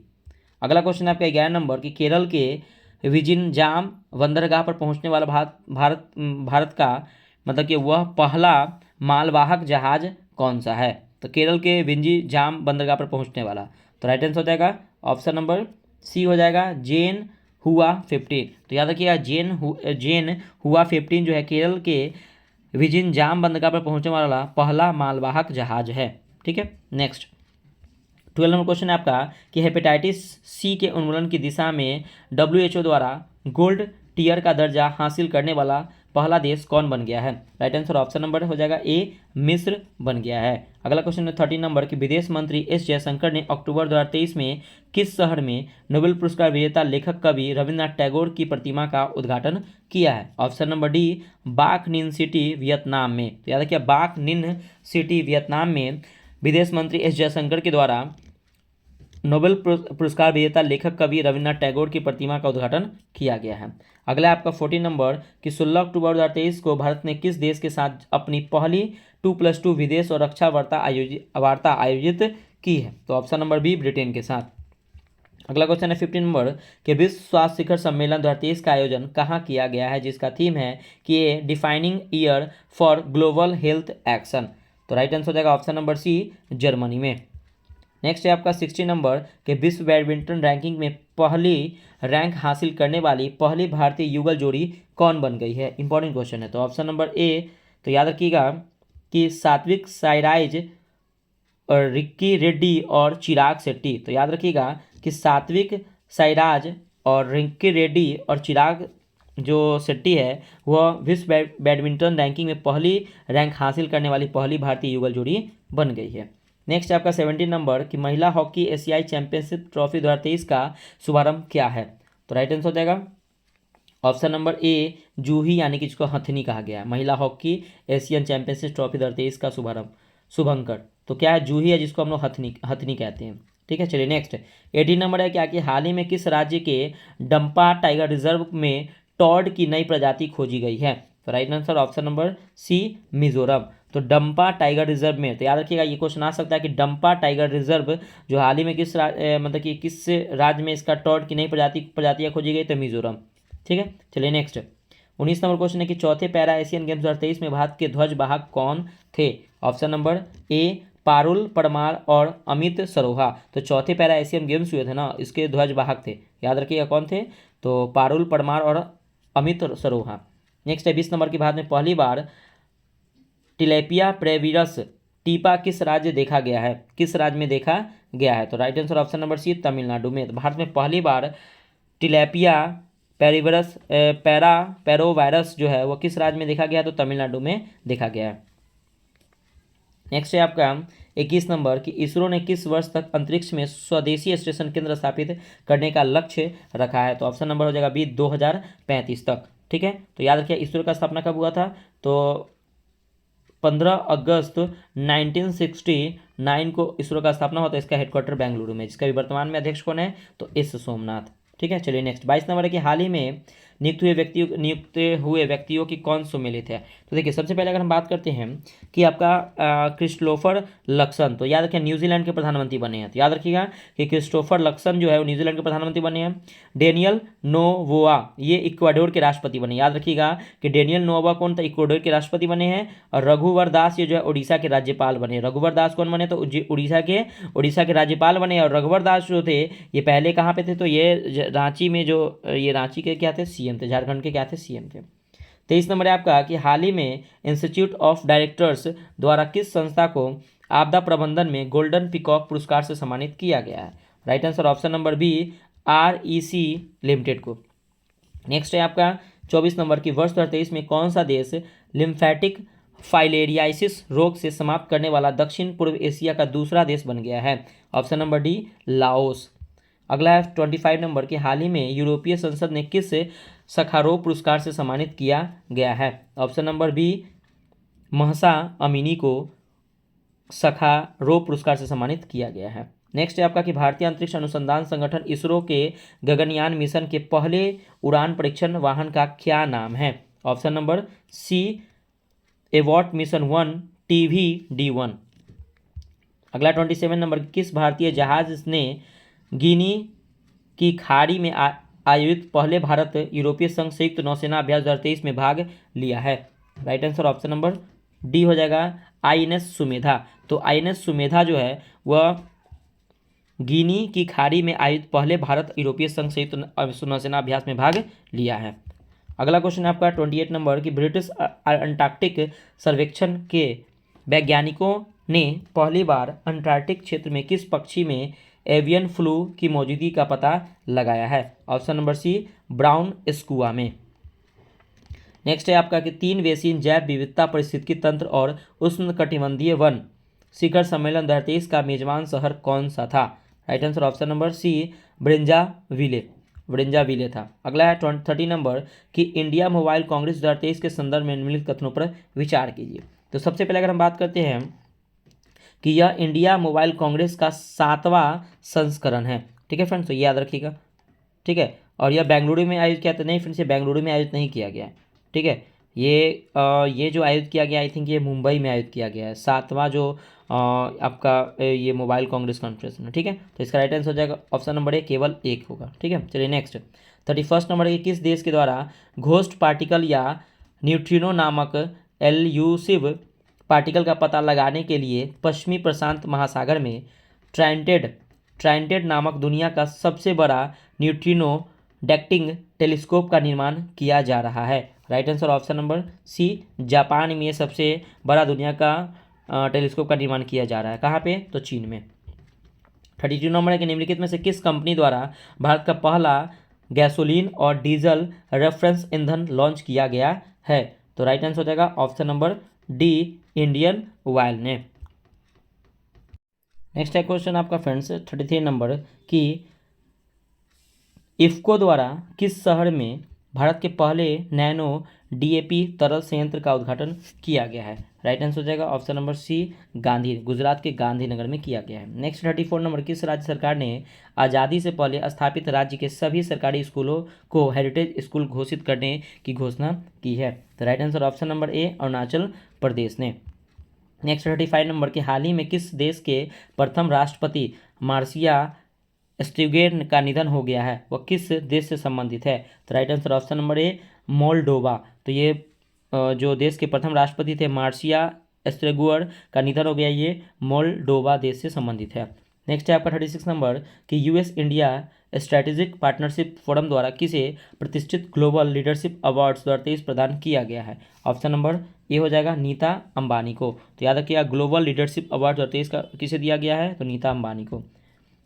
अगला क्वेश्चन है आपका 11 नंबर कि केरल के विजिनजाम बंदरगाह पर पहुंचने वाला भारत का मतलब कि वह पहला मालवाहक जहाज कौन सा है। तो केरल के विंजीजाम बंदरगाह पर पहुंचने वाला, तो राइट आंसर हो जाएगा ऑप्शन नंबर सी हो जाएगा, जेन हुआ 15। तो याद रखिएगा जेन हुआ 15 जो है केरल के विजिनजाम बंदरगाह पर पहुंचने वाला पहला मालवाहक जहाज है। ठीक है, नेक्स्ट 12 नंबर क्वेश्चन है आपका कि हेपेटाइटिस सी के उन्मूलन की दिशा में WHO द्वारा गोल्ड टीयर का दर्जा हासिल करने वाला पहला देश कौन बन गया है। राइट आंसर ऑप्शन नंबर हो जाएगा ए, मिस्र बन गया है। अगला क्वेश्चन है 13 नंबर कि विदेश मंत्री एस जयशंकर ने अक्टूबर 2023 में किस शहर में नोबेल पुरस्कार विजेता लेखक कवि रविन्द्रनाथ टैगोर की प्रतिमा का उद्घाटन किया है। ऑप्शन नंबर डी, बाक निन सिटी वियतनाम में। तो याद रखिए बाक निन सिटी वियतनाम में विदेश मंत्री एस जयशंकर के द्वारा नोबेल पुरस्कार विजेता लेखक कवि रविन्द्रनाथ टैगोर की प्रतिमा का उद्घाटन किया गया है। अगला आपका 14 नंबर कि 16 अक्टूबर 2023 को भारत ने किस देश के साथ अपनी पहली 2+2 विदेश और रक्षा वार्ता आयोजित की है। तो ऑप्शन नंबर बी, ब्रिटेन के साथ। अगला क्वेश्चन है 15 नंबर कि विश्व स्वास्थ्य शिखर सम्मेलन 2023 का आयोजन कहाँ किया गया है, जिसका थीम है कि ये defining year for global health action. तो राइट आंसर हो जाएगा ऑप्शन नंबर सी, जर्मनी में। नेक्स्ट है आपका 60 नंबर कि विश्व बैडमिंटन रैंकिंग में पहली रैंक हासिल करने वाली पहली भारतीय युगल जोड़ी कौन बन गई है। इंपॉर्टेंट क्वेश्चन है, तो ऑप्शन नंबर ए, तो याद रखिएगा कि सात्विक साईराज और रिक्की रेड्डी और चिराग शेट्टी। तो याद रखिएगा कि सात्विक साईराज और रिक्की रेड्डी और चिराग जो शेट्टी है वह विश्व बैडमिंटन रैंकिंग में पहली रैंक हासिल करने वाली पहली भारतीय युगल जोड़ी बन गई है। नेक्स्ट आपका 17 नंबर कि महिला हॉकी एशियाई चैंपियनशिप ट्रॉफी 2023 का शुभारंभ क्या है। तो राइट आंसर हो जाएगा ऑप्शन नंबर ए, जूही, यानी कि जिसको हथनी कहा गया है। महिला हॉकी एशियन चैंपियनशिप ट्रॉफी 2023 का शुभंकर तो क्या है, जूही है, जिसको हम लोग हथनी कहते हैं। ठीक है, चलिए नेक्स्ट 18 नंबर है क्या कि हाल ही में किस राज्य के डंपा टाइगर रिजर्व में टॉड की नई प्रजाति खोजी गई है। तो right answer option number C, Mizoram. तो डंपा टाइगर रिजर्व में, तो याद रखिएगा ये क्वेश्चन आ सकता है कि डंपा टाइगर रिजर्व जो हाल ही में मतलब कि किस राज्य में इसका टॉड की नई प्रजातियां खोजी गई, तो मिजोरम। ठीक है, चलिए नेक्स्ट 19 नंबर क्वेश्चन है कि चौथे पैरा एशियन गेम्स 2023 में भारत के ध्वजवाहक कौन थे। ऑप्शन नंबर ए, पारुल परमार और अमित सरोहा। तो चौथे पैरा एशियन गेम्स हुए थे ना, इसके ध्वजवाहक थे, याद रखिएगा कौन थे, तो पारुल परमार और अमित सरोहा। नेक्स्ट है 20 नंबर की भारत में पहली बार टिलेपिया प्रेविरस टीपा किस राज्य देखा गया है, किस राज्य में देखा गया है। तो right answer option number C, Tamil Nadu में। तो भारत में पहली बार टिलेपिया पैरोवायरस जो है वो किस राज्य में देखा गया, तो तमिलनाडु में देखा गया है। नेक्स्ट है आपका 21 नंबर कि इसरो ने किस वर्ष तक अंतरिक्ष में स्वदेशी स्टेशन केंद्र स्थापित करने का लक्ष्य रखा है। तो ऑप्शन नंबर हो जाएगा बी, 2035 तक। ठीक है, तो याद रखिए इसरो का स्थापना कब हुआ था, तो 15 अगस्त 1969 को इसरो का स्थापना होता है। इसका हेडक्वार्टर बेंगलुरु में, जिसका भी वर्तमान में अध्यक्ष कौन है, तो एस सोमनाथ। ठीक है, चलिए नेक्स्ट 22 नंबर है कि हाल ही में नियुक्त हुए व्यक्तियों की कौन सम्मिलित है। तो देखिए सबसे पहले अगर हम बात करते हैं कि आपका क्रिस्टोफर लक्सन, तो याद रखिए न्यूजीलैंड के प्रधानमंत्री बने हैं। तो याद रखिएगा कि क्रिस्टोफर लक्सन जो है वो न्यूजीलैंड के प्रधानमंत्री बने हैं। डेनियल नोवोआ ये इक्वाडोर के राष्ट्रपति बने, याद रखिएगा कि डेनियल नोवोआ कौन था, इक्वाडोर के राष्ट्रपति बने हैं। और रघुवर दास ये जो है उड़ीसा के राज्यपाल बने। रघुवर दास कौन बने, तो उड़ीसा के राज्यपाल बने। और रघुवर दास जो थे ये पहले कहाँ पे थे, तो ये रांची में, जो ये रांची के क्या थे, सीएम थे, झारखंड के क्या थे, सीएम थे। 23 नंबर है आपका कि हाल ही में इंस्टीट्यूट ऑफ डायरेक्टर्स द्वारा किस संस्था को आपदा प्रबंधन में गोल्डन पीकॉक पुरस्कार से सम्मानित किया गया है। Right answer option number B, REC limited को। नेक्स्ट है आपका 24 नंबर की वर्ष 2023 में कौन सा देश लिम्फेटिक फाइलेरियासिस रोग से समाप्त करने वाला दक्षिण पूर्व एशिया का दूसरा देश बन गया है। Option number D, Laos. अगला है 25 नंबर की हाल ही में यूरोपीय संसद ने किस सखारोव पुरस्कार से सम्मानित किया गया है। Option number B, Mahsa Amini को सखारोव पुरस्कार से सम्मानित किया गया है। नेक्स्ट है आपका कि भारतीय अंतरिक्ष अनुसंधान संगठन इसरो के गगनयान मिशन के पहले उड़ान परीक्षण वाहन का क्या नाम है। ऑप्शन नंबर सी, एवॉट मिशन 1 TVD-1। अगला 27 नंबर, किस भारतीय जहाज ने गिनी की खाड़ी में आयोजित पहले भारत यूरोपीय संघ संयुक्त नौसेना अभ्यास 2023 में भाग लिया है। Right answer option number D हो जाएगा, INS सुमेधा। तो INS सुमेधा जो है वह गिनी की खाड़ी में आयोजित पहले भारत यूरोपीय संघ संयुक्त नौसेना अभ्यास में भाग लिया है। अगला क्वेश्चन है आपका 28 नंबर की ब्रिटिश अंटार्कटिक सर्वेक्षण के वैज्ञानिकों ने पहली बार अंटार्कटिक क्षेत्र में किस पक्षी में एवियन फ्लू की मौजूदगी का पता लगाया है। Option number C, brown skua में। नेक्स्ट है आपका कि 3 वेसिन जैव विविधता पारिस्थितिकी तंत्र और उष्णकटिबंधीय वन शिखर सम्मेलन 2023 का मेजबान शहर कौन सा था। Right answer option number C, Brazzaville था। अगला है 30 नंबर कि इंडिया मोबाइल कांग्रेस 2023 के संदर्भ में निम्नलिखित कथनों पर विचार कीजिए। तो सबसे पहले अगर हम बात करते हैं कि यह इंडिया मोबाइल कांग्रेस का 7वां संस्करण है। ठीक है फ्रेंड्स, तो ये याद रखिएगा। ठीक है, और यह बेंगलुरु में आयोजित किया था। नहीं फ्रेंड्स, ये बेंगलुरु में आयोजित नहीं किया गया है। ठीक है, ये जो आयोजित किया गया, आई थिंक ये मुंबई में आयोजित किया गया है। 7वां जो आपका ये मोबाइल कांग्रेस कॉन्फ्रेंस है। ठीक है, तो इसका राइट आंसर हो जाएगा ऑप्शन नंबर ए, केवल 1 होगा। ठीक है, चलिए नेक्स्ट 31 नंबर, किस देश के द्वारा घोस्ट पार्टिकल या न्यूट्रिनो नामक एल्यूसिव पार्टिकल का पता लगाने के लिए पश्चिमी प्रशांत महासागर में ट्राइडेंट नामक दुनिया का सबसे बड़ा न्यूट्रिनो डेक्टिंग टेलीस्कोप का निर्माण किया जा रहा है। Right answer option number C, Japan में सबसे बड़ा दुनिया का टेलीस्कोप का निर्माण किया जा रहा है। कहाँ पे? तो चीन में। 32 नंबर है कि निम्नलिखित में से किस कंपनी द्वारा भारत का पहला गैसोलीन और डीजल रेफरेंस ईंधन लॉन्च किया गया है। तो राइट आंसर हो जाएगा option number D, Indian oil ने। नेक्स्ट है क्वेश्चन आपका फ्रेंड्स 33 नंबर कि इफ्को द्वारा किस शहर में भारत के पहले नैनो DAP तरल संयंत्र का उद्घाटन किया गया है। राइट आंसर हो जाएगा option number C, Gandhi, Gujarat के गांधीनगर में किया गया है। नेक्स्ट 34 नंबर, किस राज्य सरकार ने आज़ादी से पहले स्थापित राज्य के सभी सरकारी स्कूलों को हेरिटेज स्कूल घोषित करने की घोषणा की है। तो right answer option number A, Arunachal Pradesh ने। नेक्स्ट 35 नंबर के हाल ही में किस देश के प्रथम राष्ट्रपति मार्सिया स्ट्यूगेन का निधन हो गया है, वह किस देश से संबंधित है। तो राइट आंसर ऑप्शन नंबर ए, मोल्डोवा। तो ये जो देश के प्रथम राष्ट्रपति थे मार्सिया स्ट्यूगेन का निधन हो गया, ये मोल्डोवा देश से संबंधित है। नेक्स्ट है आपका 36 नंबर कि US India strategic partnership forum द्वारा किसे प्रतिष्ठित ग्लोबल लीडरशिप अवार्ड्स 2023 प्रदान किया गया है। ऑप्शन नंबर ए हो जाएगा नीता अंबानी को। तो याद रखिएगा ग्लोबल लीडरशिप अवार्ड 2023 का किसे दिया गया है, तो नीता अंबानी को।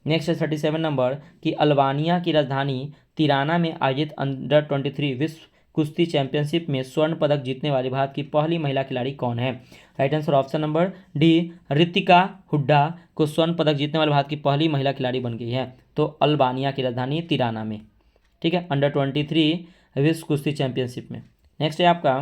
नेक्स्ट है 37 नंबर कि अल्बानिया की राजधानी तिराना में आयोजित अंडर 23 विश्व कुश्ती चैंपियनशिप में स्वर्ण पदक जीतने वाली भारत की पहली महिला खिलाड़ी कौन है। Right answer option number D, Ritika Hooda को स्वर्ण पदक जीतने वाली भारत की पहली महिला खिलाड़ी बन गई है। तो अल्बानिया की राजधानी तिराना में। ठीक है, अंडर 23 विश्व कुश्ती चैंपियनशिप में। नेक्स्ट है आपका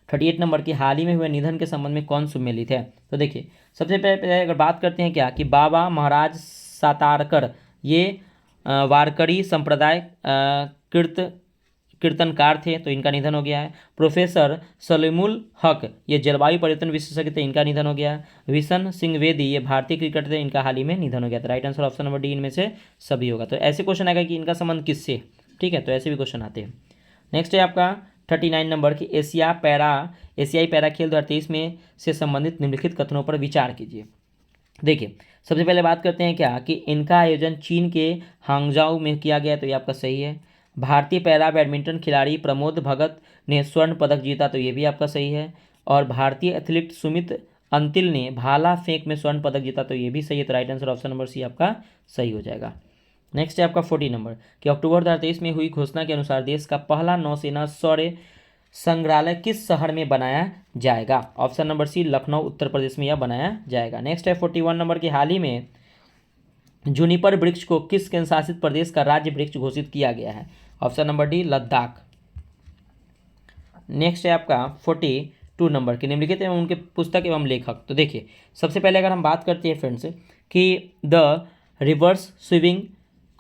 38 नंबर की हाल ही में हुए निधन के संबंध में कौन सम्मिलित है। तो देखिए सबसे पहले अगर बात करते हैं क्या कि बाबा महाराज सातारकर ये वारकरी संप्रदाय कीर्तनकार थे, तो इनका निधन हो गया है। प्रोफेसर सलीमुल हक ये जलवायु परिवर्तन विशेषज्ञ थे, इनका निधन हो गया। विशन सिंह बेदी ये भारतीय क्रिकेटर थे, इनका हाल ही में निधन हो गया था। Right answer option number D, इनमें से सभी होगा। तो ऐसे क्वेश्चन आएगा कि इनका संबंध किससे। ठीक है, तो ऐसे भी क्वेश्चन आते हैं। नेक्स्ट है आपका 39 नंबर की एशियाई पैरा खेल 2023 में से संबंधित निम्नलिखित कथनों पर विचार कीजिए। देखिए सबसे पहले बात करते हैं क्या कि इनका आयोजन चीन के हांगजाऊ में किया गया, तो ये आपका सही है। भारतीय पैरा बैडमिंटन खिलाड़ी प्रमोद भगत ने स्वर्ण पदक जीता, तो ये भी आपका सही है। और भारतीय एथलीट सुमित अंतिल ने भाला फेंक में स्वर्ण पदक जीता, तो ये भी सही है। तो right answer option number C आपका सही हो जाएगा। नेक्स्ट है आपका 40 नंबर कि अक्टूबर 2023 में हुई घोषणा के अनुसार देश का पहला नौसेना शौर्य संग्रहालय किस शहर में बनाया जाएगा? ऑप्शन नंबर सी लखनऊ उत्तर प्रदेश में यह बनाया जाएगा। नेक्स्ट है 41 नंबर की हाल ही में जूनिपर वृक्ष को किस केंद्र शासित प्रदेश का राज्य वृक्ष घोषित किया गया है? Option number D Ladakh. Next है आपका 42 नंबर की निम्नलिखित एवं उनके पुस्तक एवं लेखक। तो देखिए सबसे पहले अगर हम बात करते हैं फ्रेंड्स कि the reverse swing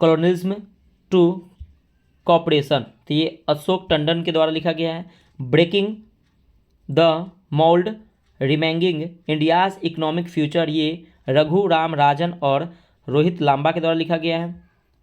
colonialism to cooperation, तो ये अशोक टंडन के द्वारा लिखा गया है। Breaking the mould reimagining India's economic future, ये रघु राम राजन और रोहित लांबा के द्वारा लिखा गया है।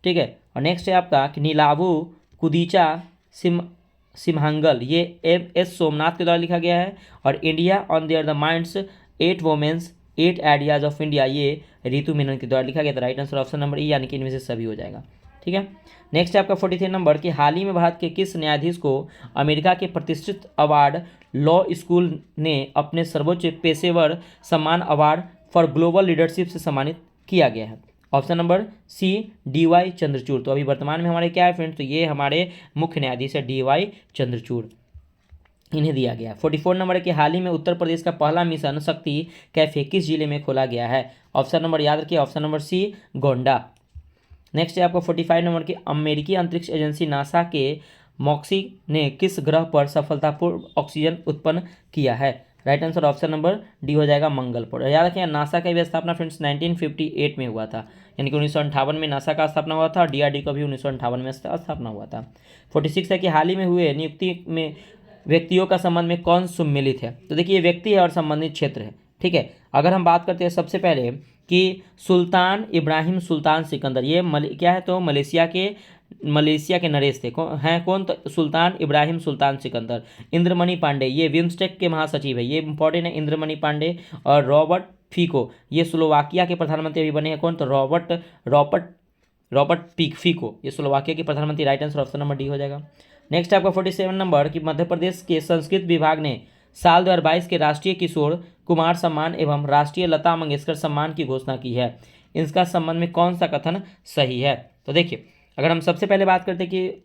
ठीक है। और नेक्स्ट है आपका कि नीलावु कुदीचा सिमहांगल, ये MS सोमनाथ के द्वारा लिखा गया है। और इंडिया ऑन देयर द माइंड्स 8 वोमेंस 8 आइडियाज ऑफ इंडिया, ये रितु मेनन के द्वारा लिखा गया। तो right answer option number E यानी कि इनमें से सभी हो जाएगा। ठीक है। नेक्स्ट है आपका 43 नंबर कि हाल ही में भारत के किस न्यायाधीश को अमेरिका के प्रतिष्ठित अवार्ड लॉ स्कूल ने अपने सर्वोच्च पेशेवर सम्मान अवार्ड फॉर ग्लोबल लीडरशिप से सम्मानित किया गया है? Option number C DY Chandrachud. तो अभी वर्तमान में हमारे क्या है फ्रेंड्स, तो ये हमारे मुख्य न्यायाधीश है DY चंद्रचूड़, इन्हें दिया गया। 44 नंबर के हाल ही में उत्तर प्रदेश का पहला मिशन शक्ति कैफे किस जिले में खोला गया है? ऑप्शन नंबर याद रखिए, option number C Gonda. Next है आपका 45 नंबर की अमेरिकी अंतरिक्ष एजेंसी नासा के मॉक्सी ने किस ग्रह पर सफलतापूर्वक ऑक्सीजन उत्पन्न किया है? Right answer option number D हो जाएगा, मंगल पर। याद रखिए नासा का भी स्थापना फ्रेंड्स 1958 में हुआ था, यानी कि 1958 में नासा का स्थापना हुआ था और DRDO का भी 1958 में स्थापना हुआ था। 46 है कि हाल ही में हुए नियुक्ति में व्यक्तियों का संबंध में कौन सम्मिलित है? तो देखिए ये व्यक्ति है और संबंधित क्षेत्र है। ठीक है। अगर हम बात करते हैं सबसे पहले कि सुल्तान इब्राहिम सुल्तान सिकंदर, ये क्या है, तो मलेशिया के नरेश थे। हैं कौन? तो सुल्तान इब्राहिम सुल्तान सिकंदर। इंद्रमणि पांडे, ये बिम्स्टेक के महासचिव है, ये इंपॉर्टेंट है इंद्रमणि पांडे। और रॉबर्ट फीको, ये स्लोवाकिया के प्रधानमंत्री अभी बने हैं। कौन? तो रॉबर्ट फीको, ये स्लोवाकिया के प्रधानमंत्री। Right answer option number D हो जाएगा। नेक्स्ट आपका 47 नंबर कि मध्य प्रदेश के संस्कृत विभाग ने साल 2022 के राष्ट्रीय किशोर कुमार सम्मान एवं राष्ट्रीय लता मंगेशकर सम्मान की घोषणा की है। इसका संबंध में कौन सा कथन सही है? तो देखिए अगर हम सबसे पहले बात करते हैं कि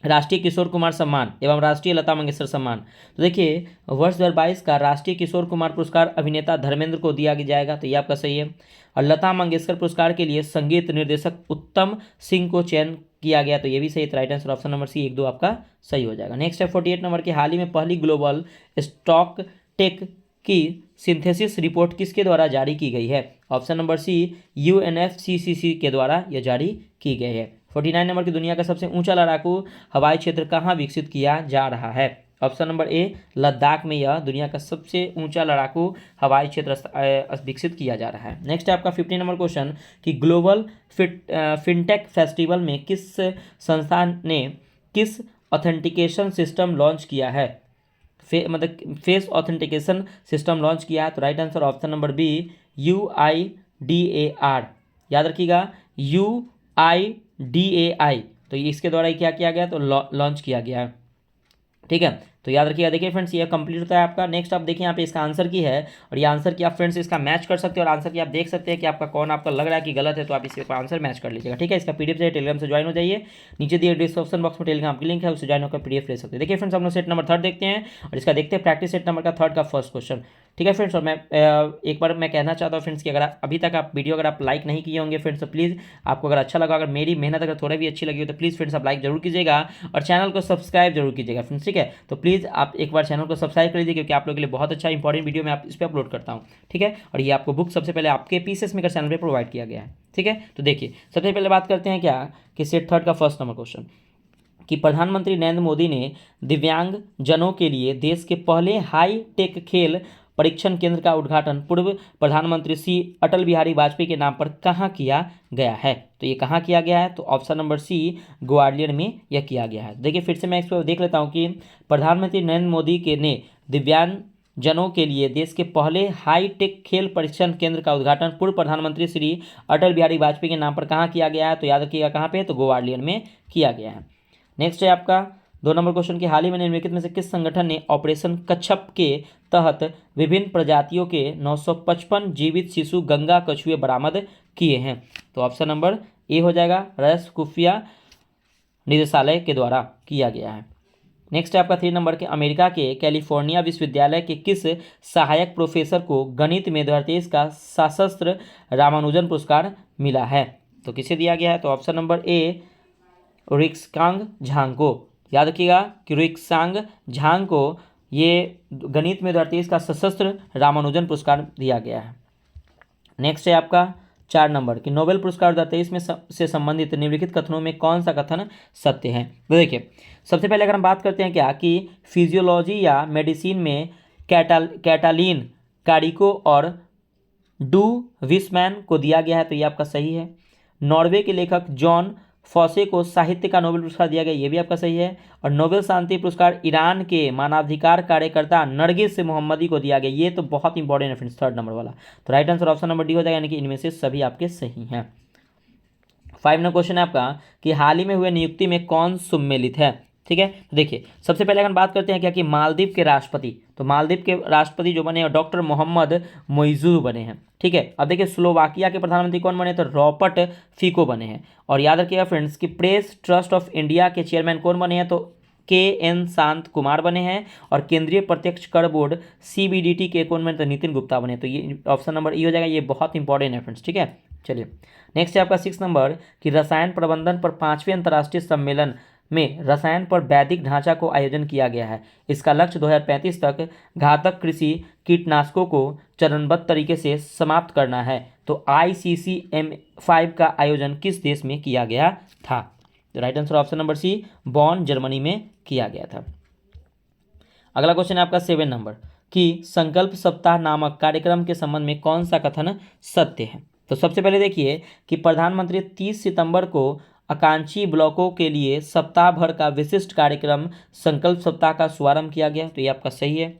राष्ट्रीय किशोर कुमार सम्मान एवं राष्ट्रीय लता मंगेशकर सम्मान, तो देखिए वर्ष 2022 का राष्ट्रीय किशोर कुमार पुरस्कार अभिनेता धर्मेंद्र को दिया जाएगा, तो ये आपका सही है। और लता मंगेशकर पुरस्कार के लिए संगीत निर्देशक उत्तम सिंह को चयन किया गया, तो ये भी सही। Right answer option number C 1, 2 आपका सही हो जाएगा। नेक्स्ट है 48 नंबर की हाल ही में पहली ग्लोबल स्टॉक टेक की सिंथेसिस रिपोर्ट किसके द्वारा जारी की गई है? ऑप्शन नंबर सी UNFCCC के द्वारा यह जारी की गई है। 49 नंबर की दुनिया का सबसे ऊंचा लड़ाकू हवाई क्षेत्र कहाँ विकसित किया जा रहा है? ऑप्शन नंबर ए लद्दाख में यह दुनिया का सबसे ऊंचा लड़ाकू हवाई क्षेत्र विकसित किया जा रहा है। नेक्स्ट है आपका 50 नंबर क्वेश्चन कि ग्लोबल फिनटेक फेस्टिवल में किस संस्थान ने किस ऑथेंटिकेशन सिस्टम लॉन्च किया है? मतलब फेस ऑथेंटिकेशन सिस्टम लॉन्च किया है, तो right answer option number B UIDAI। याद रखिएगा UIDAI, तो ये इसके द्वारा क्या किया गया? तो लॉन्च किया गया है। ठीक है। तो याद रखिएगा। देखिए फ्रेंड्स ये कंप्लीट होता है आपका। नेक्स्ट आप देखिए यहाँ पे इसका आंसर की है और ये आंसर की आप फ्रेंड्स इसका मैच कर सकते हो और आंसर की आप देख सकते हैं कि आपका कौन आपका लग रहा है कि गलत है, तो आप इसका आंसर मैच कर लीजिएगा। ठीक है। इसका PDF चाहिए टेलीग्राम से ज्वाइन हो जाइए, नीचे दिए डिस्क्रिप्शन बॉक्स में टेलीग्राम की लिंक है, उससे ज्वाइन होकर PDF ले सकते हैं। देखिए फ्रेंड्स हम लोग सेट नंबर 3 देखते हैं और इसका देखते हैं प्रैक्टिस सेट नंबर का 3 का फर्स्ट क्वेश्चन। ठीक है फ्रेंड्स। और मैं एक बार मैं कहना चाहता हूँ फ्रेंड्स कि अगर अभी तक आप वीडियो अगर आप लाइक नहीं किए होंगे फ्रेंड्स, तो प्लीज़ आपको अगर अच्छा लगा, अगर मेरी मेहनत अगर थोड़ा भी अच्छी लगी हो तो प्लीज़ फ्रेंड्स आप लाइक जरूर कीजिएगा और चैनल को सब्सक्राइब जरूर कीजिएगा फ्रेंड्स। ठीक है। तो प्लीज़ आप एक बार चैनल को सब्सक्राइब कर लीजिए क्योंकि आप लोगों के लिए बहुत अच्छा इंपॉर्टेंट वीडियो मैं आप इस पर अपलोड करता हूँ। ठीक है। और ये आपको बुक सबसे पहले आपके पीसेस मेकर चैनल पर प्रोवाइड किया गया है। ठीक है। तो देखिए सबसे पहले बात करते हैं क्या कि सेट 3 का फर्स्ट नंबर क्वेश्चन कि प्रधानमंत्री नरेंद्र मोदी ने दिव्यांग जनों के लिए देश के पहले हाई टेक खेल परीक्षण केंद्र का उद्घाटन पूर्व प्रधानमंत्री श्री अटल बिहारी वाजपेयी के नाम पर कहाँ किया गया है? तो ये कहाँ किया गया है? तो ऑप्शन नंबर सी ग्वालियर में यह किया गया है। देखिए फिर से मैं इसको देख लेता हूँ कि प्रधानमंत्री नरेंद्र मोदी के ने दिव्यांग जनों के लिए देश के पहले हाई टेक खेल परीक्षण केंद्र का उद्घाटन पूर्व प्रधानमंत्री श्री अटल बिहारी वाजपेयी के नाम पर कहाँ किया गया है? तो याद रखिएगा कहाँ पे? तो ग्वालियर में किया गया है। नेक्स्ट है आपका 2 नंबर क्वेश्चन की हाल ही में निम्नलिखित में से किस संगठन ने ऑपरेशन कच्छप के तहत विभिन्न प्रजातियों के 955 जीवित शिशु गंगा कछुए बरामद किए हैं? तो ऑप्शन नंबर ए हो जाएगा, राष्ट्रीय खुफिया निदेशालय के द्वारा किया गया है। नेक्स्ट है आपका 3 नंबर के अमेरिका के कैलिफोर्निया विश्वविद्यालय के किस सहायक प्रोफेसर को गणित में 2023 का सशस्त्र रामानुजन पुरस्कार मिला है? तो किसे दिया गया है? तो ऑप्शन नंबर ए, रिक्सांग झांग को। याद रखिएगा कि रिक्सांग झांग को ये गणित में 2023 का सशस्त्र रामानुजन पुरस्कार दिया गया है। नेक्स्ट है आपका 4 नंबर कि नोबेल पुरस्कार 2023 में से संबंधित निम्नलिखित कथनों में कौन सा कथन सत्य है? तो देखिए, सबसे पहले अगर हम बात करते हैं क्या कि फिजियोलॉजी या मेडिसिन में कैटालीन कारिको और डू विसमैन को दिया गया है, तो ये आपका सही है। नॉर्वे के लेखक जॉन फॉसे को साहित्य का नोबेल पुरस्कार दिया गया, ये भी आपका सही है। और नोबेल शांति पुरस्कार ईरान के मानवाधिकार कार्यकर्ता नरगिस मोहम्मदी को दिया गया, ये तो बहुत इंपॉर्टेंट है फ्रेंड्स, 3rd नंबर वाला। तो right answer option number D हो जाएगा, यानी कि इनमें से सभी आपके सही हैं। 5 नंबर क्वेश्चन है आपका कि हाल ही में हुए नियुक्ति में कौन सम्मिलित है? ठीक है, तो देखिए सबसे पहले अगर बात करते हैं क्या कि मालदीव के राष्ट्रपति, तो मालदीव के राष्ट्रपति जो बने डॉक्टर मोहम्मद मोइजू बने हैं। ठीक है, अब देखिए स्लोवाकिया के प्रधानमंत्री कौन बने? तो रॉबर्ट फीको बने हैं। और याद रखिएगा फ्रेंड्स कि प्रेस ट्रस्ट ऑफ इंडिया के चेयरमैन कौन बने हैं? तो KN शांत कुमार बने हैं। और केंद्रीय प्रत्यक्ष कर बोर्ड CBDT के कौन बने? तो नितिन गुप्ता बने। तो ये ऑप्शन नंबर ई हो जाएगा, ये बहुत इंपॉर्टेंट है फ्रेंड्स। ठीक है, चलिए नेक्स्ट है आपका 6 नंबर कि रसायन प्रबंधन पर 5वें अंतर्राष्ट्रीय सम्मेलन में रसायन पर वैदिक ढांचा को आयोजन किया गया है। इसका लक्ष्य 2035 तक घातक कृषि कीटनाशकों को चरणबद्ध तरीके से समाप्त करना है। तो ICCM5 का आयोजन किस देश में किया गया था? Right answer option number C, Bonn Germany में किया गया था। अगला क्वेश्चन है आपका 7 नंबर कि संकल्प सप्ताह नामक कार्यक्रम के संबंध में कौन सा कथन सत्य है? तो सबसे पहले देखिए कि प्रधानमंत्री 30 सितंबर को आकांक्षी ब्लॉकों के लिए सप्ताह भर का विशिष्ट कार्यक्रम संकल्प सप्ताह का शुभारंभ किया गया, तो ये आपका सही है।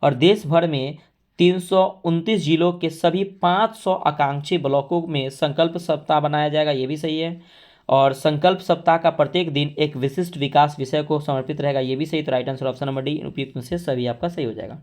और देश भर में 329 जिलों के सभी 500 आकांक्षी ब्लॉकों में संकल्प सप्ताह बनाया जाएगा, ये भी सही है। और संकल्प सप्ताह का प्रत्येक दिन एक विशिष्ट विकास विषय को समर्पित रहेगा, ये भी सही। तो right answer option number D, उपयुक्त में से सभी आपका सही हो जाएगा।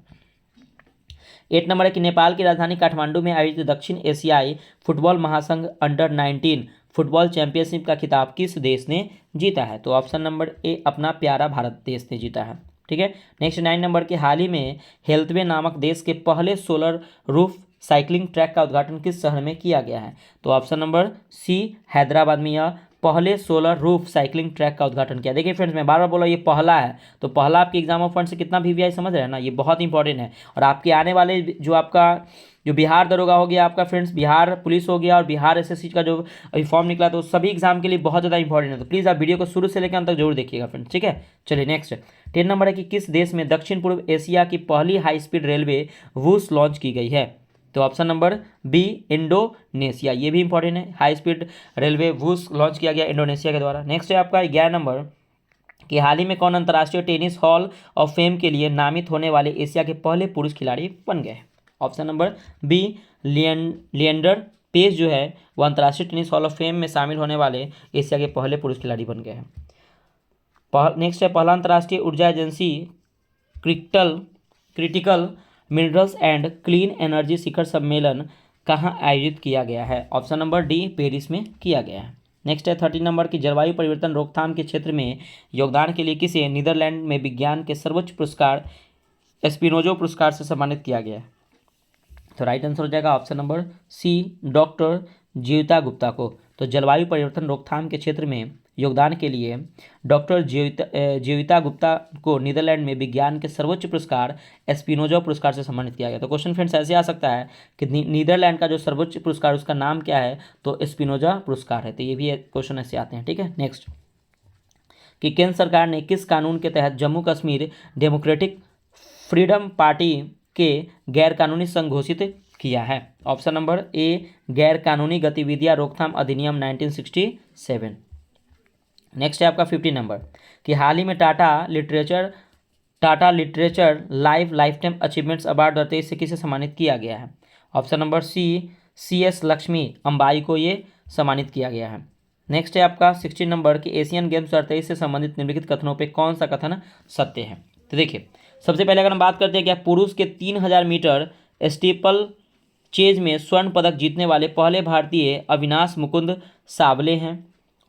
8 नंबर है कि नेपाल की राजधानी काठमांडू में आयोजित दक्षिण एशियाई फुटबॉल महासंघ अंडर-19 फुटबॉल चैंपियनशिप का खिताब किस देश ने जीता है? तो ऑप्शन नंबर ए, अपना प्यारा भारत देश ने जीता है। ठीक है, नेक्स्ट 9 नंबर के हाल ही में हेल्थवे नामक देश के पहले सोलर रूफ साइकिलिंग ट्रैक का उद्घाटन किस शहर में किया गया है? तो ऑप्शन नंबर सी, हैदराबाद में यह पहले सोलर रूफ साइकिलिंग ट्रैक का उद्घाटन किया। देखिए फ्रेंड्स, मैं बार बार बोला ये पहला है, तो पहला आपके एग्जाम ऑफ फ्रंट से कितना VVI समझ रहे हैं ना, ये बहुत इंपॉर्टेंट है। और आपके आने वाले जो आपका जो बिहार दरोगा हो गया आपका फ्रेंड्स, बिहार पुलिस हो गया और बिहार SSC का जो अभी फॉर्म निकला, तो सभी एग्जाम के लिए बहुत ज़्यादा इंपॉर्टेंट है। तो प्लीज़ आप वीडियो को शुरू से लेकर अंत तक जरूर देखिएगा फ्रेंड्स। ठीक है, चलिए नेक्स्ट 10 नंबर है कि किस देश में दक्षिण पूर्व एशिया की पहली हाई स्पीड रेलवे वूस लॉन्च की गई है? तो ऑप्शन नंबर बी, इंडोनेशिया, ये भी इंपॉर्टेंट है। हाई स्पीड रेलवे वूस लॉन्च किया गया इंडोनेशिया के द्वारा। नेक्स्ट है आपका 11 नंबर कि हाल ही में कौन अंतर्राष्ट्रीय टेनिस हॉल ऑफ फेम के लिए नामित होने वाले एशिया के पहले पुरुष खिलाड़ी बन गए? Option number B, Leander Paes जो है वो अंतर्राष्ट्रीय टेनिस हॉल ऑफ फेम में शामिल होने वाले एशिया के पहले पुरुष खिलाड़ी बन गए हैं। नेक्स्ट है पहला अंतर्राष्ट्रीय ऊर्जा agency critical minerals and clean energy शिखर सम्मेलन कहाँ आयोजित किया गया है? ऑप्शन नंबर डी, पेरिस में किया गया है। नेक्स्ट है 13 नंबर की जलवायु परिवर्तन रोकथाम के क्षेत्र में योगदान के लिए किसे नीदरलैंड में विज्ञान के सर्वोच्च पुरस्कार एस्पिनोजो पुरस्कार से सम्मानित किया गया है? तो राइट आंसर हो जाएगा ऑप्शन नंबर सी, डॉक्टर जीविता गुप्ता को। तो जलवायु परिवर्तन रोकथाम के क्षेत्र में योगदान के लिए डॉक्टर जीविता गुप्ता को नीदरलैंड में विज्ञान के सर्वोच्च पुरस्कार एस्पिनोजा पुरस्कार से सम्मानित किया गया। तो क्वेश्चन फ्रेंड्स ऐसे आ सकता है कि नीदरलैंड का जो सर्वोच्च पुरस्कार उसका नाम क्या है? तो एस्पिनोजा पुरस्कार है। तो ये भी क्वेश्चन ऐसे आते हैं। ठीक है, नेक्स्ट कि केंद्र सरकार ने किस कानून के तहत Jammu Kashmir democratic freedom party के गैर कानूनी संघ घोषित किया है? ऑप्शन नंबर ए, गैर कानूनी गतिविधियां रोकथाम अधिनियम 1967। नेक्स्ट है आपका 50 नंबर कि हाल ही में Tata literature lifetime achievements award 2023 से किसे सम्मानित किया गया है? Option number C, CS Lakshmi Ambai को ये सम्मानित किया गया है। नेक्स्ट है आपका 16 नंबर कि एशियन गेम्स 2023 से संबंधित निम्नलिखित कथनों पे कौन सा कथन सत्य है। तो देखिए सबसे पहले अगर हम बात करते हैं क्या पुरुष के 3000 मीटर स्टीपल चेज में स्वर्ण पदक जीतने वाले पहले भारतीय अविनाश मुकुंद सावले हैं,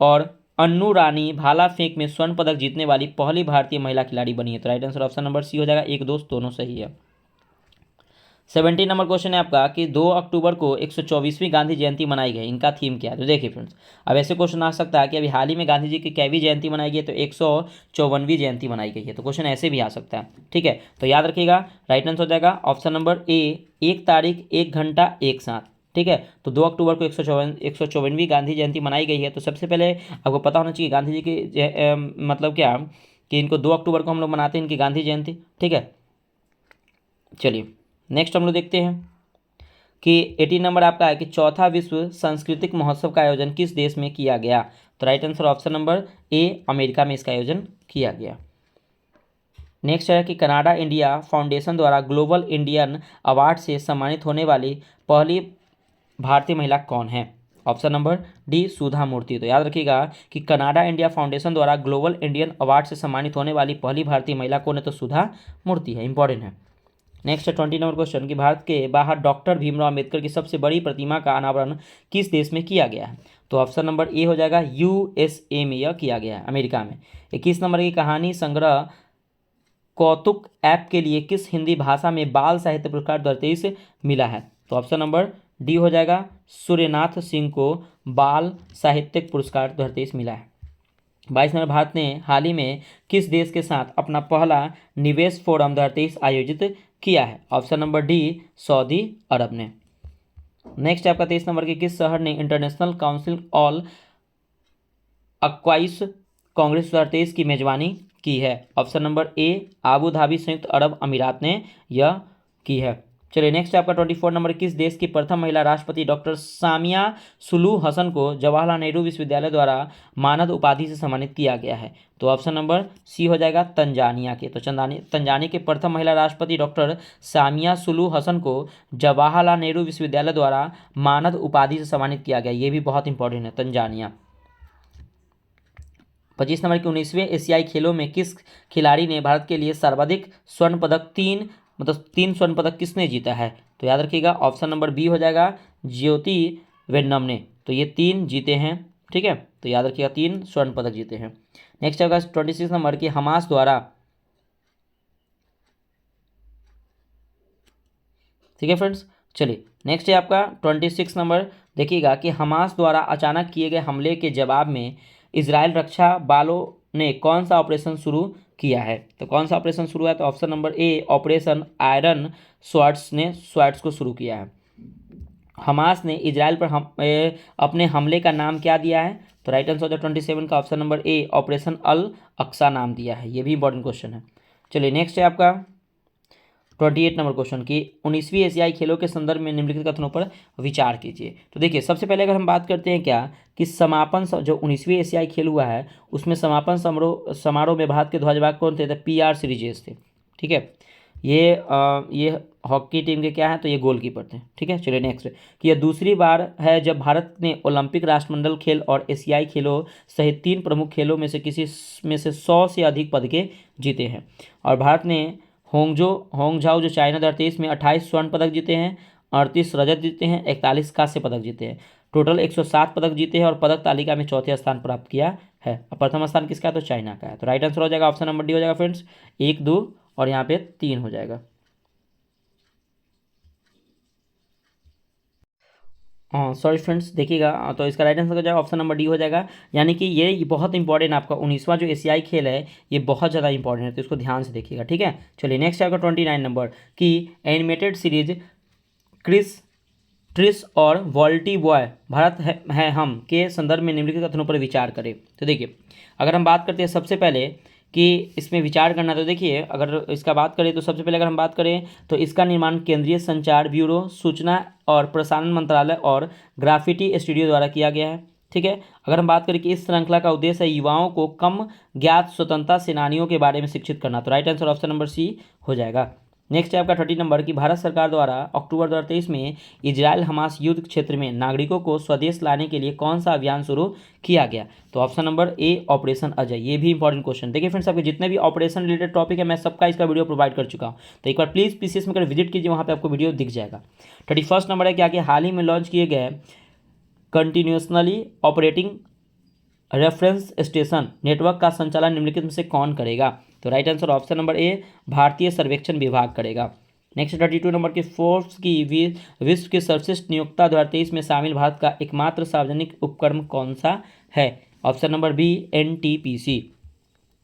और अन्नू रानी भाला फेंक में स्वर्ण पदक जीतने वाली पहली भारतीय महिला खिलाड़ी बनी है। तो right answer option number C हो जाएगा, एक दोस्त दोनों सही है। 17 नंबर क्वेश्चन है आपका कि 2 अक्टूबर को 124वीं गांधी जयंती मनाई गई, इनका थीम क्या है। तो देखिए फ्रेंड्स अब ऐसे क्वेश्चन आ सकता है कि अभी हाल ही में गांधी जी की कैवी जयंती मनाई गई है, तो 154वीं जयंती मनाई गई है, तो क्वेश्चन ऐसे भी आ सकता है। ठीक है, तो याद रखिएगा राइट आंसर हो जाएगा ऑप्शन नंबर ए, 1 तारीख 1 घंटा 1 साथ। ठीक है, तो 2 अक्टूबर को 154वीं गांधी जयंती मनाई गई है। तो सबसे पहले आपको पता होना चाहिए गांधी जी की मतलब क्या कि इनको 2 अक्टूबर को हम लोग मनाते हैं इनकी गांधी जयंती। ठीक है, चलिए नेक्स्ट हम लोग देखते हैं कि 18 नंबर आपका है कि चौथा विश्व सांस्कृतिक महोत्सव का आयोजन किस देश में किया गया। तो राइट आंसर ऑप्शन नंबर ए, अमेरिका में इसका आयोजन किया गया। नेक्स्ट है कि कनाडा इंडिया फाउंडेशन द्वारा ग्लोबल इंडियन अवार्ड से सम्मानित होने वाली पहली भारतीय महिला कौन है। ऑप्शन नंबर डी, सुधा मूर्ति। तो याद रखिएगा कि कनाडा इंडिया फाउंडेशन द्वारा ग्लोबल इंडियन अवार्ड से सम्मानित होने वाली पहली भारतीय महिला कौन है, तो सुधा मूर्ति है, इंपॉर्टेंट है। नेक्स्ट है 20 नंबर क्वेश्चन कि भारत के बाहर डॉक्टर भीमराव अम्बेडकर की सबसे बड़ी प्रतिमा का अनावरण किस देश में किया गया है। तो ऑप्शन नंबर ए हो जाएगा, यूएसए में यह किया गया है, अमेरिका में। 21 नंबर की कहानी संग्रह कौतुक ऐप के लिए किस हिंदी भाषा में बाल साहित्य पुरस्कार 2023 मिला है। तो ऑप्शन नंबर डी हो जाएगा, सूर्यनाथ सिंह को बाल साहित्यिक पुरस्कार 2023 मिला है। 22 नंबर भारत ने हाल ही में किस देश के साथ अपना पहला निवेश फोरम 2023 आयोजित किया है। ऑप्शन नंबर डी, सऊदी अरब ने। नेक्स्ट आपका 23 नंबर के किस शहर ने इंटरनेशनल काउंसिल ऑल अक्वाइस कांग्रेस 2023 की मेजबानी की है। ऑप्शन नंबर ए, आबू धाबी संयुक्त अरब अमीरात ने यह की है। चलिए नेक्स्ट आपका 24 नंबर किस देश की प्रथम महिला राष्ट्रपति डॉक्टर सामिया सुलूह हसन को जवाहरलाल नेहरू विश्वविद्यालय द्वारा मानद उपाधि से सम्मानित किया गया है। तो ऑप्शन नंबर सी हो जाएगा, तंजानिया के। तो तंजानिया के प्रथम महिला राष्ट्रपति डॉक्टर सामिया सुलूह हसन को जवाहरलाल नेहरू विश्वविद्यालय द्वारा मानद उपाधि से सम्मानित किया गया, ये भी बहुत इंपॉर्टेंट है, तंजानिया। 25 नंबर के 19वें एशियाई खेलों में किस खिलाड़ी ने भारत के लिए सर्वाधिक स्वर्ण पदक तीन स्वर्ण पदक किसने जीता है। तो याद रखिएगा ऑप्शन नंबर बी हो जाएगा, ज्योति वेन्नम ने। तो ये 3 जीते हैं। ठीक है, तो याद रखिएगा 3 स्वर्ण पदक जीते हैं। नेक्स्ट होगा 26 नंबर की हमास द्वारा, ठीक है फ्रेंड्स। चलिए नेक्स्ट है आपका 26 नंबर, देखिएगा कि हमास द्वारा अचानक किए गए हमले के जवाब में इजराइल रक्षा बालों ने कौन सा ऑपरेशन शुरू किया है। तो कौन सा ऑपरेशन शुरू है, तो ऑप्शन नंबर ए, ऑपरेशन आयरन स्वॉर्ड्स ने स्वॉर्ड्स को शुरू किया है। हमास ने इजराइल पर अपने हमले का नाम क्या दिया है। तो राइट आंसर 27 का ऑप्शन नंबर ए, ऑपरेशन अल अक्सा नाम दिया है, ये भी इंपॉर्टेंट क्वेश्चन है। चलिए नेक्स्ट है आपका 28 नंबर क्वेश्चन की 19वीं एशियाई खेलों के संदर्भ में निम्नलिखित कथनों पर विचार कीजिए। तो देखिए सबसे पहले अगर हम बात करते हैं क्या कि समापन जो 19वीं एशियाई खेल हुआ है उसमें समापन समारोह में भारत के ध्वजवाहक कौन थे, PR श्रीजेश थे। ठीक है, ये हॉकी टीम के क्या हैं, तो ये गोलकीपर थे। ठीक है, चलिए नेक्स्ट कि यह दूसरी बार है जब भारत ने ओलंपिक राष्ट्रमंडल खेल और एशियाई खेलों सहित 3 प्रमुख खेलों में से किसी में से 100 से अधिक पदकें जीते हैं। और भारत ने होंगझाओ जो चाइना 2023 में 28 स्वर्ण पदक जीते हैं, 38 रजत जीते हैं, 41 कांस्य पदक जीते हैं, टोटल 107 पदक जीते हैं और पदक तालिका में चौथे स्थान प्राप्त किया है। प्रथम स्थान किसका है, तो चाइना का है। तो राइट आंसर हो जाएगा ऑप्शन नंबर डी हो जाएगा फ्रेंड्स, 1, 2 और यहाँ पे 3 हो जाएगा। सॉरी फ्रेंड्स, देखिएगा तो इसका राइट आंसर हो जाएगा ऑप्शन नंबर डी हो जाएगा। यानी कि ये बहुत इंपॉर्टेंट आपका 19वां जो एशियाई खेल है ये बहुत ज़्यादा इंपॉर्टेंट है, तो इसको ध्यान से देखिएगा। ठीक है, चलिए नेक्स्ट है आपका 29 नंबर की एनिमेटेड सीरीज क्रिस ट्रिस और वॉल्टी बॉय भारत है हम के संदर्भ में निम्नलिखित कथनों पर विचार करें। तो देखिए अगर हम बात करते हैं सबसे पहले कि इसमें विचार करना, तो देखिए अगर इसका बात करें तो सबसे पहले अगर हम बात करें तो इसका निर्माण केंद्रीय संचार ब्यूरो, सूचना और प्रसारण मंत्रालय और ग्राफिटी स्टूडियो द्वारा किया गया है। ठीक है, अगर हम बात करें कि इस श्रृंखला का उद्देश्य है युवाओं को कम ज्ञात स्वतंत्रता सेनानियों के बारे में शिक्षित करना, तो right answer option number C हो जाएगा। नेक्स्ट है आपका 30 नंबर की भारत सरकार द्वारा अक्टूबर 2023 में इजराइल हमास युद्ध क्षेत्र में नागरिकों को स्वदेश लाने के लिए कौन सा अभियान शुरू किया गया? तो ऑप्शन नंबर ए ऑपरेशन अजय। ये भी इंपॉर्टेंट क्वेश्चन। देखिए फ्रेंड्स, आपके जितने भी ऑपरेशन रिलेटेड टॉपिक है मैं सबका इसका वीडियो प्रोवाइड कर चुका हूँ, तो एक बार प्लीज़ पीसीएस में विजिट कीजिए, वहाँ पर आपको वीडियो दिख जाएगा। 31 नंबर है कि हाल ही में लॉन्च किए गए continuously operating reference station network का संचालन निम्नलिखित में से कौन करेगा? तो राइट आंसर ऑप्शन नंबर ए भारतीय सर्वेक्षण विभाग करेगा। नेक्स्ट 32 नंबर की फोर्ब्स की विश्व की सर्वश्रेष्ठ नियोक्ता 2023 में शामिल भारत का एकमात्र सार्वजनिक उपक्रम कौन सा है? Option number B NTPC.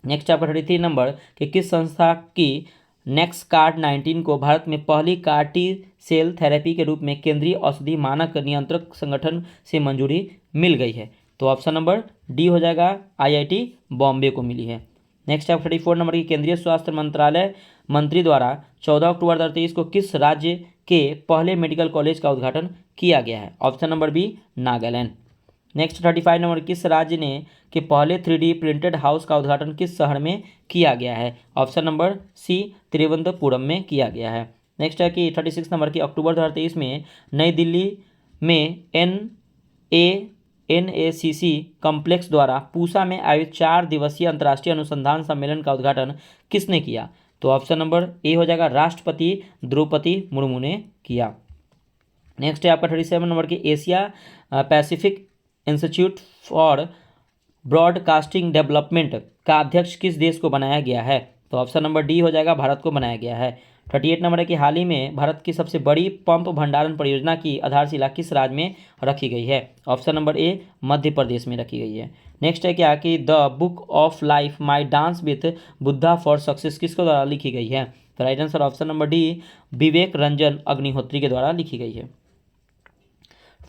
Next आपका 33 नंबर कि किस संस्था की नेक्सकार्ड 19 को भारत में पहली कार्टी सेल थेरेपी के रूप में केंद्रीय औषधि मानक नियंत्रक संगठन से मंजूरी मिल गई है? तो ऑप्शन नंबर डी हो जाएगा, आईआईटी बॉम्बे को मिली है। नेक्स्ट आप 34 नंबर की केंद्रीय स्वास्थ्य मंत्रालय मंत्री द्वारा 14 अक्टूबर 2023 को किस राज्य के पहले मेडिकल कॉलेज का उद्घाटन किया गया है? Option number B Nagaland. Next 35 number किस राज्य ने के पहले 3D प्रिंटेड हाउस का उद्घाटन किस शहर में किया गया है? ऑप्शन नंबर सी तिरुवनंतपुरम में किया गया है। नेक्स्ट है कि 36 नंबर की अक्टूबर 2023 में नई दिल्ली में NACC कॉम्प्लेक्स द्वारा पूसा में आयोजित 4 दिवसीय अंतर्राष्ट्रीय अनुसंधान सम्मेलन का उद्घाटन किसने किया? तो ऑप्शन नंबर ए हो जाएगा, राष्ट्रपति द्रौपदी मुर्मू ने किया। नेक्स्ट है आपका 37 नंबर की Asia Pacific institute for broadcasting development का अध्यक्ष किस देश को बनाया गया है? तो ऑप्शन नंबर डी हो जाएगा, भारत को बनाया गया है। 38 नंबर है कि हाल ही में भारत की सबसे बड़ी पंप भंडारण परियोजना की आधारशिला किस राज्य में रखी गई है? ऑप्शन नंबर ए मध्य प्रदेश में रखी गई है। नेक्स्ट है क्या कि the book of life my dance with Buddha for success किसके द्वारा लिखी गई है? तो right answer option number D Vivek Ranjan Agnihotri के द्वारा लिखी गई है।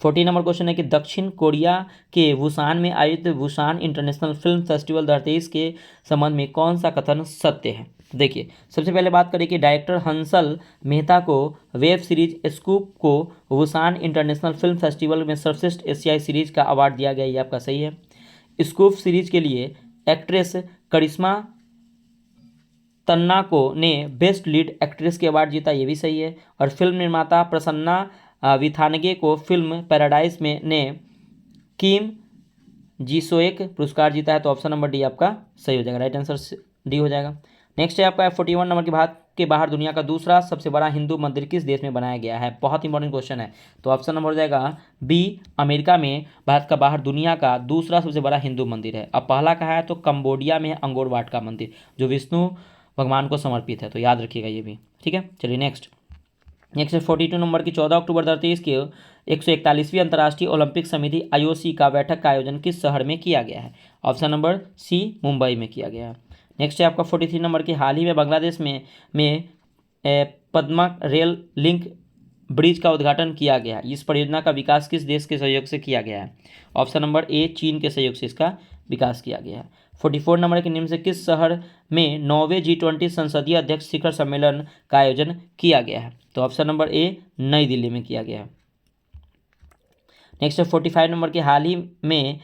40 नंबर क्वेश्चन है कि दक्षिण कोरिया के वुसान में आयोजित वुसान इंटरनेशनल फिल्म फेस्टिवल 2023 के संबंध में कौन सा कथन सत्य है? देखिए, सबसे पहले बात करें कि डायरेक्टर हंसल मेहता को वेब सीरीज स्कूप को वुसान इंटरनेशनल फिल्म फेस्टिवल में सर्वश्रेष्ठ एशियाई सीरीज का अवार्ड दिया गया, ये आपका सही है। स्कूप सीरीज के लिए एक्ट्रेस करिश्मा तन्ना को ने बेस्ट लीड एक्ट्रेस के अवार्ड जीता, ये भी सही है। और फिल्म निर्माता प्रसन्ना विथानगे को फिल्म पैराडाइज में ने किम जीसोएक पुरस्कार जीता है, तो ऑप्शन नंबर डी आपका सही हो जाएगा, राइट आंसर डी हो जाएगा। नेक्स्ट है आपका 41 नंबर की भारत के बाहर दुनिया का दूसरा सबसे बड़ा हिंदू मंदिर किस देश में बनाया गया है? बहुत इंपॉर्टेंट क्वेश्चन है, तो ऑप्शन नंबर हो जाएगा बी अमेरिका में भारत का बाहर दुनिया का दूसरा सबसे बड़ा हिंदू मंदिर है। अब पहला कहाँ है? तो कंबोडिया में है अंगोर वाट का मंदिर, जो विष्णु भगवान को समर्पित है, तो याद रखिएगा ये भी, ठीक है। चलिए नेक्स्ट 42 नंबर की 14 अक्टूबर 2023 के 141वीं अंतर्राष्ट्रीय ओलंपिक समिति IOC का बैठक का आयोजन किस शहर में किया गया है? ऑप्शन नंबर सी मुंबई में किया गया है। नेक्स्ट है आपका 43 नंबर की हाल ही में बांग्लादेश में पद्मा रेल लिंक ब्रिज का उद्घाटन किया गया है। इस परियोजना का विकास किस देश के सहयोग से किया गया है? ऑप्शन नंबर ए चीन के सहयोग से इसका विकास किया गया है। 44 नंबर के निम्न से किस शहर में 9वें G20 संसदीय अध्यक्ष शिखर सम्मेलन का आयोजन किया गया है? तो ऑप्शन नंबर ए नई दिल्ली में किया गया है। नेक्स्ट 45 नंबर के हाल ही में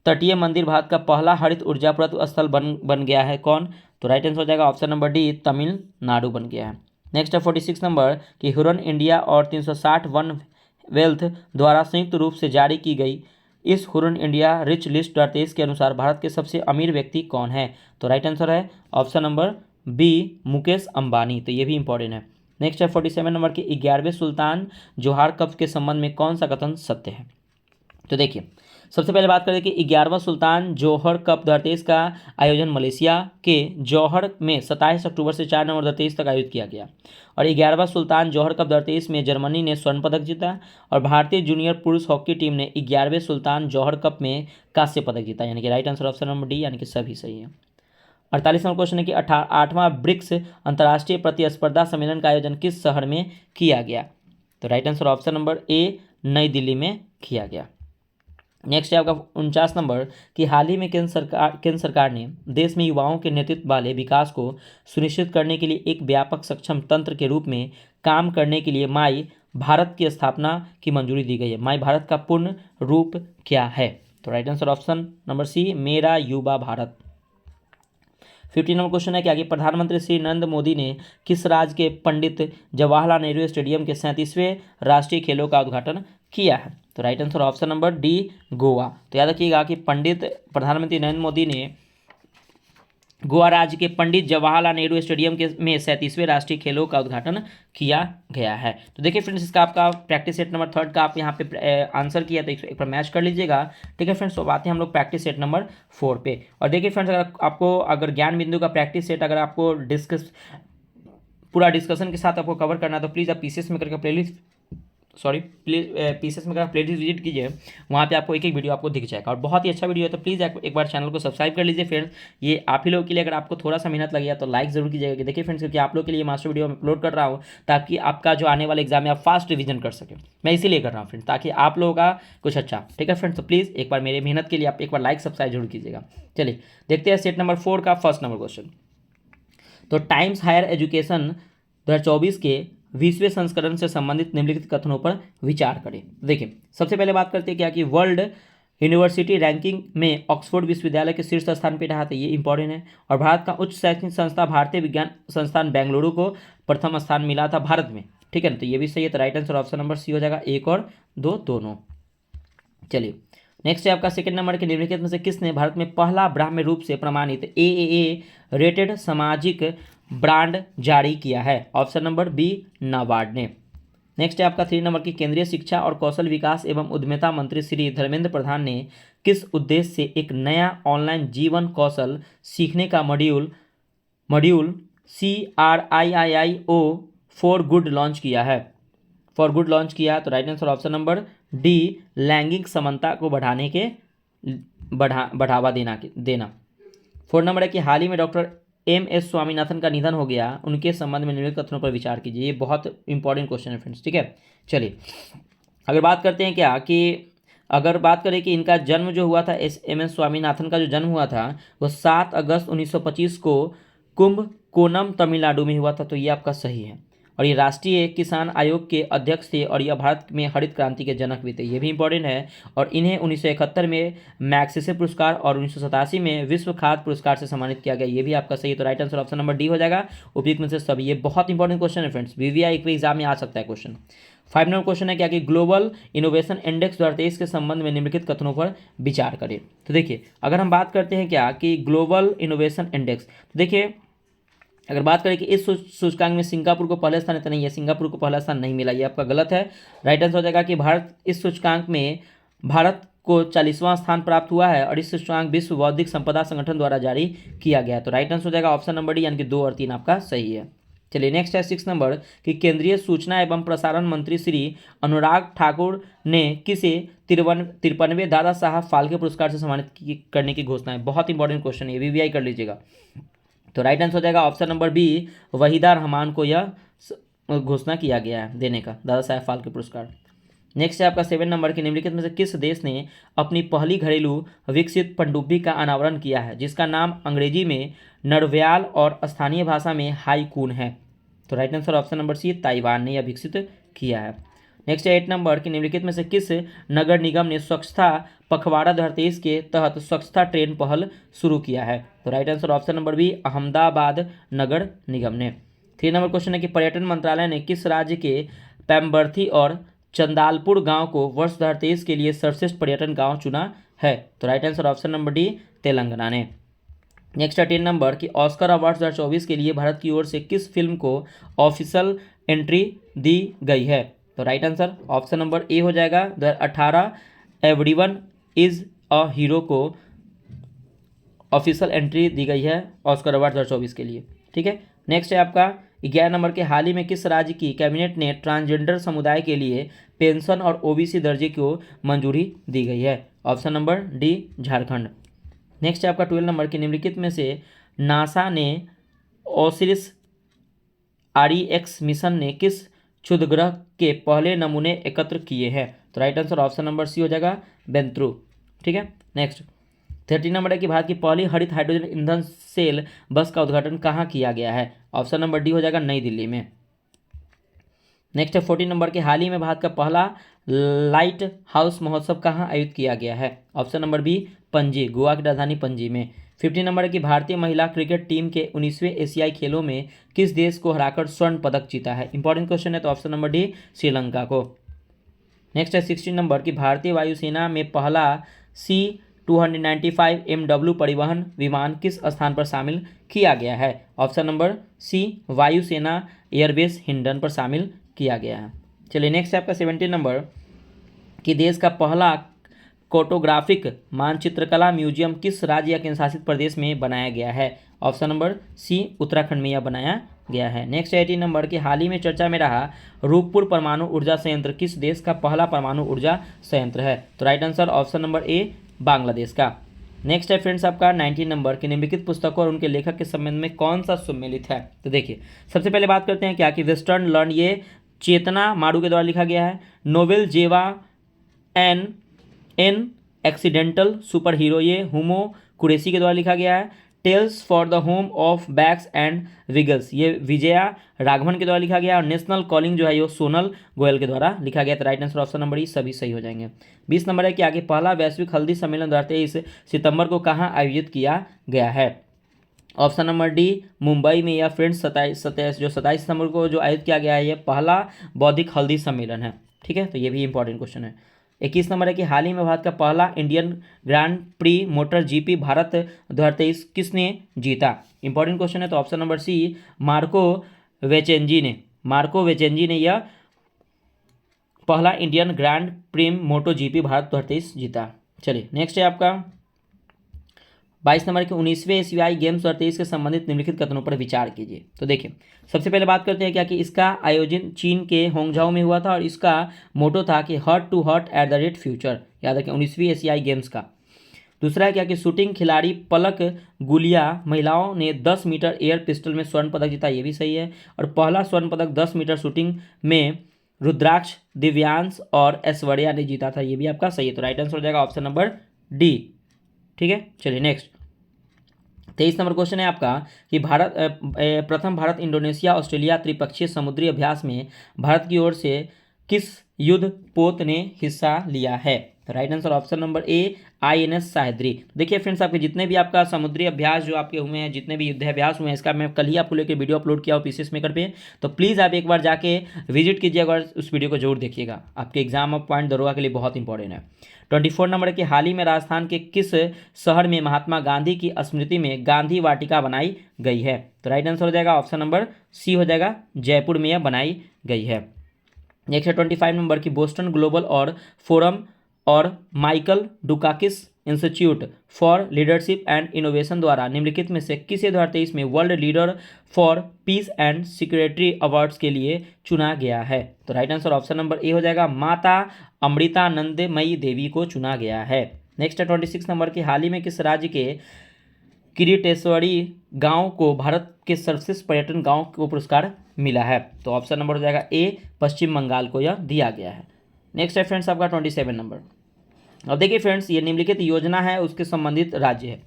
तटीय मंदिर भारत का पहला हरित ऊर्जा पर्वत स्थल बन गया है, कौन? तो राइट आंसर हो जाएगा ऑप्शन नंबर डी तमिलनाडु बन गया है। नेक्स्ट है 46 नंबर कि हुरन इंडिया और 360 वन वेल्थ द्वारा संयुक्त रूप से जारी की गई इस हुरन इंडिया रिच लिस्ट 2023 के अनुसार भारत के सबसे अमीर व्यक्ति कौन है? तो राइट आंसर है option number B Mukesh Ambani, तो ये भी इंपॉर्टेंट है। नेक्स्ट है 47 नंबर की 11वें सुल्तान जोहार कप के संबंध में कौन सा कथन सत्य है? तो देखिए, सबसे पहले बात करें कि 11वां सुल्तान जौहर कप 2023 का आयोजन मलेशिया के जौहर में 27 अक्टूबर से 4 नवंबर 2023 तक आयोजित किया गया। और 11वां सुल्तान जौहर कप 2023 में जर्मनी ने स्वर्ण पदक जीता और भारतीय जूनियर पुरुष हॉकी टीम ने 11वें सुल्तान जौहर कप में कांस्य पदक जीता, यानी कि right answer option number D, यानी कि सभी सही है। 48 नंबर क्वेश्चन है कि 8वां ब्रिक्स अंतर्राष्ट्रीय प्रतिस्पर्धा सम्मेलन का आयोजन किस शहर में किया गया? तो राइट आंसर ऑप्शन नंबर ए नई दिल्ली में किया गया। नेक्स्ट है आपका 49 नंबर कि हाल ही में केंद्र सरकार ने देश में युवाओं के नेतृत्व वाले विकास को सुनिश्चित करने के लिए एक व्यापक सक्षम तंत्र के रूप में काम करने के लिए माई भारत की स्थापना की मंजूरी दी गई है। माई भारत का पूर्ण रूप क्या है? तो right answer option number C Mera Yuva Bharat. 15 number question है कि आगे प्रधानमंत्री श्री नरेंद्र मोदी ने किस राज्य के पंडित जवाहरलाल नेहरू स्टेडियम के 37वें राष्ट्रीय खेलों का उद्घाटन किया है? तो right answer option number D, Goa. तो याद रखिएगा कि प्रधानमंत्री नरेंद्र मोदी ने गोवा राज्य के पंडित जवाहरलाल नेहरू स्टेडियम के में 37वें राष्ट्रीय खेलों का उद्घाटन किया गया है। तो देखिए फ्रेंड्स, इसका आपका प्रैक्टिस सेट नंबर 3 का आप यहाँ पे आंसर किया तो एक बार मैच कर लीजिएगा। ठीक है फ्रेंड्स, तो आते हैं हम लोग प्रैक्टिस सेट नंबर 4 पे। और देखिए फ्रेंड्स, अगर ज्ञान बिंदु का प्रैक्टिस सेट अगर आपको पूरा डिस्कशन के साथ आपको कवर करना है तो प्लीज़ आप पीसीएस मेकर का playlist PCS maker playlist visit कीजिए, वहाँ पे आपको एक एक वीडियो आपको दिख जाएगा और बहुत ही अच्छा वीडियो है। तो प्लीज़ एक बार चैनल को सब्सक्राइब कर लीजिए फ्रेंड्स। ये आप ही लोगों के लिए, अगर आपको थोड़ा सा मेहनत लगेगा तो लाइक जरूर कीजिएगा। देखिए फ्रेंड्स, क्योंकि आप लोग के लिए मास्टर वीडियो मैं अपलोड कर रहा हूँ ताकि आपका जो आने वाला एग्जाम है आप फास्ट रिविजन कर सकें। मैं इसीलिए कर रहा हूँ फ्रेंड्स, ताकि आप लोगों का कुछ अच्छा। ठीक है फ्रेंड्स, तो प्लीज़ एक बार मेरे मेहनत के लिए आप एक बार लाइक सब्सक्राइब जरूर कीजिएगा। चलिए देखते हैं सेट नंबर 4 का फर्स्ट नंबर क्वेश्चन। तो टाइम्स हायर एजुकेशन 2024 के 20वें संस्करण से संबंधित निम्नलिखित कथनों पर विचार करें। देखिए सबसे पहले बात करते हैं क्या कि वर्ल्ड यूनिवर्सिटी रैंकिंग में ऑक्सफोर्ड विश्वविद्यालय के शीर्ष स्थान पर रहा था, ये इंपॉर्टेंट है। और भारत का उच्च शैक्षणिक संस्था भारतीय विज्ञान संस्थान बेंगलुरु को प्रथम स्थान मिला था भारत में। ठीक है ना, तो ये भी सही है। तो right answer option number C हो जाएगा, 1 और 2 दोनों। चलिए नेक्स्ट है आपका सेकंड नंबर के निम्नलिखित में से किसने भारत में पहला ब्राह्म्य रूप से प्रमाणित AAA रेटेड सामाजिक ब्रांड जारी किया है? ऑप्शन नंबर बी, नाबार्ड ने। नेक्स्ट है आपका 3 नंबर की केंद्रीय शिक्षा और कौशल विकास एवं उद्यमिता मंत्री श्री धर्मेंद्र प्रधान ने किस उद्देश्य से एक नया ऑनलाइन जीवन कौशल सीखने का module CRIIO for good launch किया है? फॉर गुड लॉन्च किया, तो right answer option number D, लैंगिक समानता को बढ़ावा देना। 4 नंबर है कि हाल ही में डॉक्टर MS स्वामीनाथन का निधन हो गया, उनके संबंध में निम्नलिखित कथनों पर विचार कीजिए। ये बहुत इंपॉर्टेंट क्वेश्चन है फ्रेंड्स। ठीक है, चलिए अगर बात करते हैं क्या कि अगर बात करें कि इनका जन्म जो हुआ था, MS स्वामीनाथन का जो जन्म हुआ था वो 7 अगस्त 1925 को कुंभकोणम तमिलनाडु में हुआ था, तो ये आपका सही है। और ये राष्ट्रीय किसान आयोग के अध्यक्ष थे और यह भारत में हरित क्रांति के जनक भी थे, ये भी इंपॉर्टेंट है। और इन्हें 1971 में मैग्सेसे पुरस्कार और 1987 में विश्व खाद्य पुरस्कार से सम्मानित किया गया, ये भी आपका सही है। तो right answer option number D हो जाएगा, उपयुक्त में से सभी। ये बहुत इंपॉर्टेंट क्वेश्चन है फ्रेंड्स, VVI एग्जाम में आ सकता है क्वेश्चन। 5 नंबर क्वेश्चन है क्या कि ग्लोबल इनोवेशन इंडेक्स 2023 के संबंध में निम्नलिखित कथनों पर विचार करें। तो देखिए अगर हम बात करते हैं क्या कि ग्लोबल इनोवेशन इंडेक्स, तो देखिए अगर बात करें कि इस सूचकांक में सिंगापुर को पहला स्थान, तो नहीं है, सिंगापुर को पहला स्थान नहीं मिला, ये आपका गलत है। राइट आंसर हो जाएगा कि भारत इस सूचकांक में भारत को 40वां स्थान प्राप्त हुआ है और इस सूचकांक विश्व बौद्धिक संपदा संगठन द्वारा जारी किया गया है। तो राइट आंसर हो जाएगा ऑप्शन नंबर डी, यानी कि 2 और 3 आपका सही है। चलिए नेक्स्ट है 6 नंबर कि केंद्रीय सूचना एवं प्रसारण मंत्री श्री अनुराग ठाकुर ने किसे 53वें दादा साहब फाल्के पुरस्कार से सम्मानित करने की घोषणा है? बहुत इंपॉर्टेंट क्वेश्चन है, VVI कर लीजिएगा। तो राइट आंसर हो जाएगा option number B, Waheeda Rehman को यह घोषणा किया गया है देने का दादा साहब फाल्के पुरस्कार। नेक्स्ट है आपका 7 नंबर के निम्नलिखित में से किस देश ने अपनी पहली घरेलू विकसित पनडुब्बी का अनावरण किया है जिसका नाम अंग्रेजी में नरव्याल और स्थानीय भाषा में हाईकून है? तो right answer option number C, Taiwan ने यह विकसित किया है। नेक्स्ट है 8 नंबर के निम्नलिखित में से किस नगर निगम ने स्वच्छता पखवाड़ा 2023 के तहत स्वच्छता ट्रेन पहल शुरू किया है? तो right answer option number B, Ahmedabad नगर निगम ने। 3 नंबर क्वेश्चन है कि पर्यटन मंत्रालय ने किस राज्य के पैम्बर्थी और चंदालपुर गांव को वर्ष 2023 के लिए सर्वश्रेष्ठ पर्यटन गांव चुना है? तो right answer option number D, Telangana ने। नेक्स्ट है 10 नंबर कि ऑस्कर अवार्ड 2024 के लिए भारत की ओर से किस फिल्म को ऑफिशियल एंट्री दी गई है? तो right answer option number A हो जाएगा, 2018 एवरीवन इज अ हीरो को ऑफिशियल एंट्री दी गई है ऑस्कर अवार्ड 2024 के लिए। ठीक है, नेक्स्ट है आपका 11 नंबर के हाल ही में किस राज्य की कैबिनेट ने ट्रांसजेंडर समुदाय के लिए पेंशन और OBC दर्जे को मंजूरी दी गई है? Option number D, Jharkhand. Next है आपका 12 नंबर के निम्नलिखित में से नासा ने ओसिरिस REX मिशन ने किस क्षुद्रग्रह के पहले नमूने एकत्र किए हैं? तो right answer option number C हो जाएगा, बेंत्रू। ठीक है, नेक्स्ट 13 नंबर है कि भारत की पहली हरित हाइड्रोजन ईंधन सेल बस का उद्घाटन कहाँ किया गया है? ऑप्शन नंबर डी हो जाएगा, नई दिल्ली में। नेक्स्ट है 14 नंबर के हाल ही में भारत का पहला लाइट हाउस महोत्सव कहाँ आयोजित किया गया है? Option number B, Panaji, Goa की राजधानी पणजी में। 15 नंबर है कि भारतीय महिला क्रिकेट टीम के 19वें एशियाई खेलों में किस देश को हराकर स्वर्ण पदक जीता है? इंपॉर्टेंट क्वेश्चन है, तो ऑप्शन नंबर डी श्रीलंका को। नेक्स्ट है 16 नंबर कि भारतीय वायुसेना में पहला C-295 MW परिवहन विमान किस स्थान पर शामिल किया गया है? ऑप्शन नंबर सी वायुसेना एयरबेस हिंडन पर शामिल किया गया है। चलिए नेक्स्ट है आपका 17 नंबर कि देश का पहला कार्टोग्राफिक मानचित्रकला म्यूजियम किस राज्य या केंद्र शासित प्रदेश में बनाया गया है? ऑप्शन नंबर सी उत्तराखंड में यह बनाया गया है। नेक्स्ट 18 नंबर कि हाल ही में चर्चा में रहा रूपपुर परमाणु ऊर्जा संयंत्र किस देश का पहला परमाणु ऊर्जा संयंत्र है? तो राइट आंसर ऑप्शन नंबर ए बांग्लादेश का। नेक्स्ट है फ्रेंड्स आपका 19 नंबर कि निम्नलिखित पुस्तकों और उनके लेखक के संबंध में कौन सा सम्मिलित है? तो देखिए सबसे पहले बात करते हैं क्या कि वेस्टर्न लर्न, ये चेतना मारू के द्वारा लिखा गया है। नोवेल जेवा एन एक्सीडेंटल सुपर हीरो, ये हुमो कुरेशी के द्वारा लिखा गया है। Tales for the home of bags and wiggles, ये विजया राघवन के द्वारा लिखा गया। और नेशनल कॉलिंग जो है ये सोनल गोयल के द्वारा लिखा गया। तो राइट आंसर ऑप्शन नंबर ई सभी सही हो जाएंगे। 20 नंबर है कि आगे पहला वैश्विक हल्दी सम्मेलन 2023 सितंबर को कहाँ आयोजित किया गया है? ऑप्शन नंबर डी मुंबई में, या फ्रेंड्स 27 सितंबर को जो आयोजित किया गया है ये पहला बौद्धिक हल्दी सम्मेलन है। ठीक है, तो ये भी इंपॉर्टेंट क्वेश्चन है। 21 नंबर है कि हाल ही में भारत का पहला Indian grand pre motor GP Bharat 2023 किसने जीता? इंपॉर्टेंट क्वेश्चन है, तो ऑप्शन नंबर सी मार्को वेचेंजी ने यह पहला इंडियन ग्रैंड प्री मोटो जीपी भारत 2023 जीता। चलिए नेक्स्ट है आपका 22 नंबर के 19वें एशियाई गेम्स 2023 के संबंधित निम्नलिखित कथनों पर विचार कीजिए। तो देखिए सबसे पहले बात करते हैं क्या कि इसका आयोजन चीन के होंगझाओ में हुआ था और इसका मोटो था कि heart to heart at the rate future, याद रखें 19वीं एशियाई गेम्स का। दूसरा है क्या कि शूटिंग खिलाड़ी पलक गुलिया महिलाओं ने 10 मीटर एयर पिस्टल में स्वर्ण पदक जीता, ये भी सही है। और पहला स्वर्ण पदक 10 मीटर शूटिंग में रुद्राक्ष, दिव्यांश और ऐश्वर्या ने जीता था, ये भी आपका सही है। तो राइट आंसर हो जाएगा ऑप्शन नंबर डी। ठीक है, चलिए नेक्स्ट 23 नंबर क्वेश्चन है आपका कि प्रथम भारत इंडोनेशिया ऑस्ट्रेलिया त्रिपक्षीय समुद्री अभ्यास में भारत की ओर से किस युद्ध पोत ने हिस्सा लिया है? राइट आंसर ऑप्शन नंबर ए INS साहिद्री। देखिए फ्रेंड्स आपके जितने भी आपका समुद्री अभ्यास जो आपके हुए हैं, जितने भी युद्धाभ्यास हुए हैं, इसका मैं कल ही आपको लेकर वीडियो अपलोड किया हूँ पीसीएस मेकर पे, तो प्लीज़ आप एक बार जाके विजिट कीजिएगा और उस वीडियो को जरूर देखिएगा। आपके एग्जाम ऑफ पॉइंट दरोगा के लिए बहुत इंपॉर्टेंट है। 24 नंबर के हाल ही में राजस्थान के किस शहर में महात्मा गांधी की स्मृति में गांधी वाटिका बनाई गई है? तो राइट आंसर हो जाएगा ऑप्शन नंबर सी हो जाएगा, जयपुर में यह बनाई गई है। नेक्स्ट है 25 नंबर की बोस्टन ग्लोबल और फोरम और Michael Dukakis institute for leadership and innovation द्वारा निम्नलिखित में से किसे 2023 में world leader for peace and security awards के लिए चुना गया है? तो right answer option number A हो जाएगा, माता अमृतानंदमयी देवी को चुना गया है। नेक्स्ट है 26 नंबर की हाल ही में किस राज्य के किरीटेश्वरी गांव को भारत के सर्वश्रेष्ठ पर्यटन गांव को पुरस्कार मिला है? तो ऑप्शन नंबर हो जाएगा ए पश्चिम बंगाल को यह दिया गया है। नेक्स्ट है फ्रेंड्स आपका 27 नंबर। अब देखिए फ्रेंड्स ये निम्नलिखित योजना है उसके संबंधित राज्य है।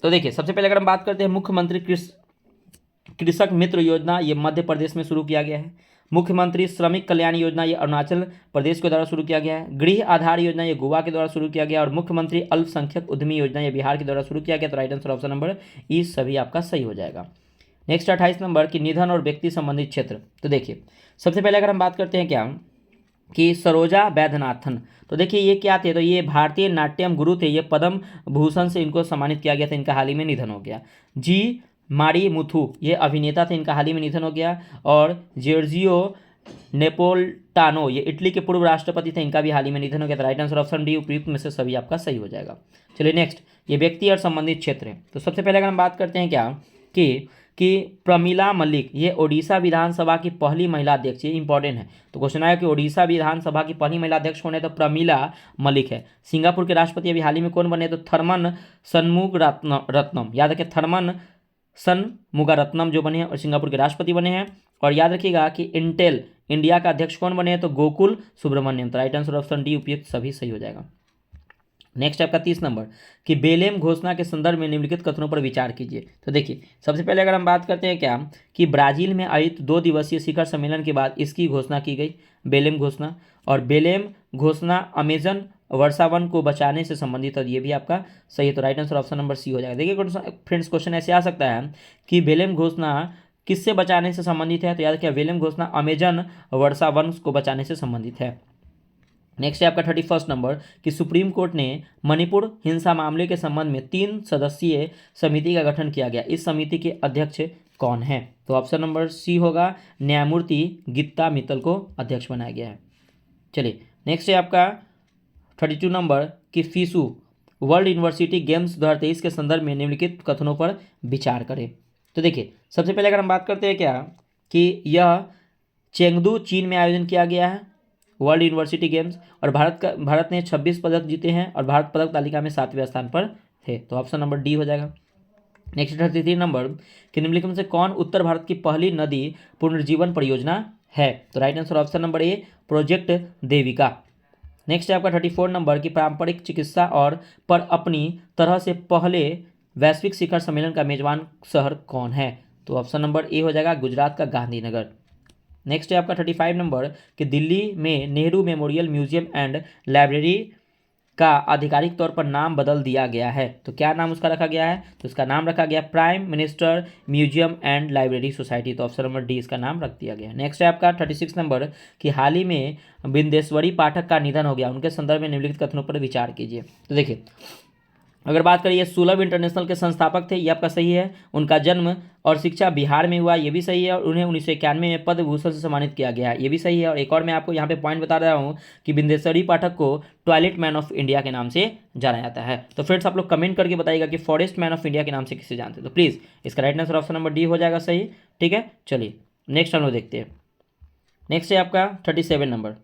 तो देखिए सबसे पहले अगर हम बात करते हैं मुख्यमंत्री कृषक मित्र योजना, ये मध्य प्रदेश में शुरू किया गया है। मुख्यमंत्री श्रमिक कल्याण योजना ये अरुणाचल प्रदेश के द्वारा शुरू किया गया है। गृह आधार योजना ये गोवा के द्वारा शुरू किया गया और मुख्यमंत्री अल्पसंख्यक उद्यमी योजना ये बिहार के द्वारा शुरू किया गया। तो राइट आंसर ऑप्शन नंबर ई सभी आपका सही हो जाएगा। नेक्स्ट 28 नंबर की निधन और व्यक्ति संबंधित क्षेत्र। तो देखिए सबसे पहले अगर हम बात करते हैं क्या कि सरोजा वैद्यनाथन, तो देखिए ये क्या थे, तो ये भारतीय नाट्यम गुरु थे, ये पद्म भूषण से इनको सम्मानित किया गया था, इनका हाल ही में निधन हो गया। जी मारी मुथु ये अभिनेता थे, इनका हाल ही में निधन हो गया। और जॉर्जियो नेपोल्टानो ये इटली के पूर्व राष्ट्रपति थे, इनका भी हाल ही में निधन हो गया। तो राइट आंसर ऑप्शन डी उपयुक्त में से सभी आपका सही हो जाएगा। चलिए नेक्स्ट ये व्यक्ति और संबंधित क्षेत्र है। तो सबसे पहले अगर हम बात करते हैं क्या कि प्रमीला मलिक ये ओडिशा विधानसभा की पहली महिला अध्यक्ष, ये इंपॉर्टेंट है। तो क्वेश्चन आया कि ओडिशा विधानसभा की पहली महिला अध्यक्ष कौन है? तो प्रमीला मलिक है। सिंगापुर के राष्ट्रपति अभी हाल ही में कौन बने? तो थर्मन शनमुगारत्नम, याद रखिए थर्मन शनमुगारत्नम जो बने हैं और सिंगापुर के राष्ट्रपति बने हैं। और याद रखिएगा कि इंटेल इंडिया का अध्यक्ष कौन बने हैं? तो गोकुल सुब्रमण्यम। तो राइट आंसर ऑप्शन डी उपयुक्त सभी सही हो जाएगा। नेक्स्ट आपका 30 नंबर कि बेलेम घोषणा के संदर्भ में निम्नलिखित कथनों पर विचार कीजिए। तो देखिए सबसे पहले अगर हम बात करते हैं क्या कि ब्राजील में आयोजित 2 दिवसीय शिखर सम्मेलन के बाद इसकी घोषणा की गई, बेलेम घोषणा। और बेलेम घोषणा अमेजन वर्षा वन को बचाने से संबंधित है, ये भी आपका सही है। तो right answer option number C हो जाएगा। देखिए फ्रेंड्स, क्वेश्चन ऐसे आ सकता है कि बेलेम घोषणा किससे बचाने से संबंधित है, तो याद रखिए बेलेम घोषणा अमेजन वर्षा वन को बचाने से संबंधित है। नेक्स्ट है आपका 31 नंबर कि सुप्रीम कोर्ट ने मणिपुर हिंसा मामले के संबंध में 3 सदस्यीय समिति का गठन किया गया। इस समिति के अध्यक्ष कौन है, तो ऑप्शन नंबर सी होगा, न्यायमूर्ति गीता मित्तल को अध्यक्ष बनाया गया है। चलिए नेक्स्ट है आपका 32 नंबर कि फीसू वर्ल्ड यूनिवर्सिटी गेम्स 2023 के संदर्भ में निम्नलिखित कथनों पर विचार करें। तो देखिए सबसे पहले अगर हम बात करते हैं क्या कि यह चेंगदू चीन में आयोजन किया गया है वर्ल्ड यूनिवर्सिटी गेम्स, और भारत ने 26 पदक जीते हैं और भारत पदक तालिका में 7वें स्थान पर थे, तो ऑप्शन नंबर डी हो जाएगा। नेक्स्ट 33 नंबर कि निम्नलिखित में से कौन उत्तर भारत की पहली नदी पुनर्जीवन परियोजना है, तो राइट आंसर ऑप्शन नंबर ए, प्रोजेक्ट देविका। नेक्स्ट है आपका 34 नंबर कि पारंपरिक चिकित्सा और पर अपनी तरह से पहले वैश्विक शिखर सम्मेलन का मेजबान शहर कौन है, तो ऑप्शन नंबर ए हो जाएगा, गुजरात का गांधीनगर। नेक्स्ट है आपका 35 नंबर कि दिल्ली में Nehru memorial museum and library का आधिकारिक तौर पर नाम बदल दिया गया है, तो क्या नाम उसका रखा गया है, तो इसका नाम रखा गया prime minister museum and library society, तो ऑप्शन नंबर डी इसका नाम रख दिया गया है। नेक्स्ट है आपका 36 नंबर कि हाल ही में बिंदेश्वरी पाठक का निधन हो गया, उनके संदर्भ में निम्नलिखित कथनों पर विचार कीजिए। तो देखिए अगर बात करिए सुलभ इंटरनेशनल के संस्थापक थे, ये आपका सही है। उनका जन्म और शिक्षा बिहार में हुआ, ये भी सही है। और उन्हें 1991 में पद्म भूषण से सम्मानित किया गया, ये भी सही है। और एक और मैं आपको यहाँ पे पॉइंट बता रहा हूँ कि बिंदेश्वरी पाठक को टॉयलेट मैन ऑफ इंडिया के नाम से जाना जाता है। तो फ्रेंड्स आप लोग कमेंट करके बताइएगा कि फॉरेस्ट मैन ऑफ इंडिया के नाम से किसे जानते हैं, तो प्लीज़ इसका right answer option number D हो जाएगा सही, ठीक है। चलिए नेक्स्ट हम लोग देखते हैं। नेक्स्ट है आपका 37 नंबर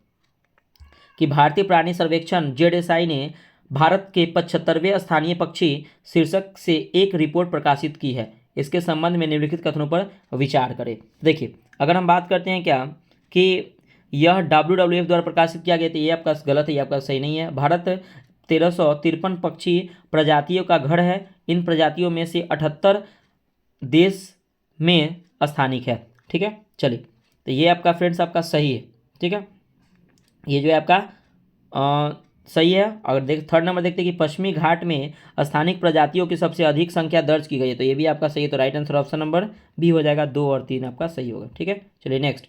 कि भारतीय प्राणी सर्वेक्षण JSI ने भारत के 75वें स्थानीय पक्षी शीर्षक से एक रिपोर्ट प्रकाशित की है, इसके संबंध में निम्नलिखित कथनों पर विचार करें। देखिए अगर हम बात करते हैं क्या कि यह WWF द्वारा प्रकाशित किया गया, तो ये आपका गलत है, ये आपका सही नहीं है। भारत 1353 पक्षी प्रजातियों का घर है, इन प्रजातियों में से 78 देश में स्थानिक है, ठीक है। चलिए तो ये आपका फ्रेंड्स आपका सही है, ठीक है, ये जो है आपका सही है। अगर थर्ड नंबर देखते हैं कि पश्चिमी घाट में स्थानिक प्रजातियों की सबसे अधिक संख्या दर्ज की गई है, तो ये भी आपका सही है। तो right answer option number B हो जाएगा, 2 और 3 आपका सही होगा, ठीक है। चलिए नेक्स्ट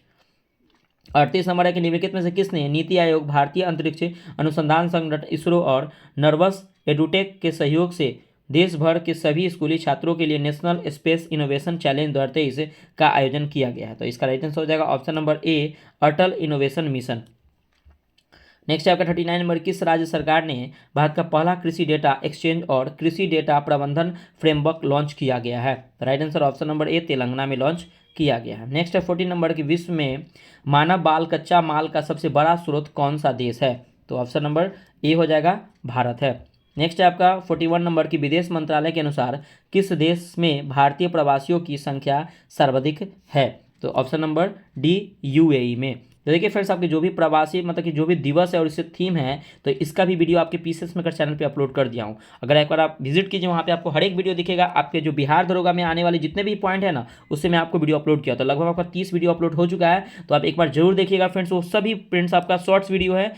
38 नंबर है कि निम्नलिखित में से किसने नीति आयोग, भारतीय अंतरिक्ष अनुसंधान संगठन इसरो और नर्वस एडुटेक के सहयोग से देश भर के सभी स्कूली छात्रों के लिए नेशनल स्पेस इनोवेशन चैलेंज 2023 का आयोजन किया गया है, तो इसका राइट आंसर हो जाएगा ऑप्शन नंबर ए, अटल इनोवेशन मिशन। नेक्स्ट है आपका 39 नंबर, किस राज्य सरकार ने भारत का पहला कृषि डेटा एक्सचेंज और कृषि डेटा प्रबंधन फ्रेमवर्क लॉन्च किया गया है, राइट आंसर ऑप्शन नंबर ए, तेलंगाना में लॉन्च किया गया है। नेक्स्ट है 40 नंबर की विश्व में मानव बाल कच्चा माल का सबसे बड़ा स्रोत कौन सा देश है, तो ऑप्शन नंबर ए हो जाएगा, भारत है। नेक्स्ट है आपका 41 नंबर की विदेश मंत्रालय के अनुसार किस देश में भारतीय प्रवासियों की संख्या सर्वाधिक है, तो ऑप्शन नंबर डी, UAE में। तो देखिए फ्रेंड्स आपके जो भी प्रवासी मतलब कि जो भी दिवस है और इससे थीम है, तो इसका भी वीडियो आपके पीसीएस मेकर चैनल पे अपलोड कर दिया हूँ। अगर एक बार आप विजिट कीजिए, वहाँ पे आपको हर एक वीडियो दिखेगा। आपके जो बिहार दरोगा में आने वाले जितने भी पॉइंट है ना, उससे मैं आपको वीडियो अपलोड किया, तो लगभग आपका 30 वीडियो अपलोड हो चुका है। तो आप एक बार जरूर देखिएगा फ्रेंड्स। वो सभी फ्रेंड्स आपका शॉर्ट्स वीडियो है,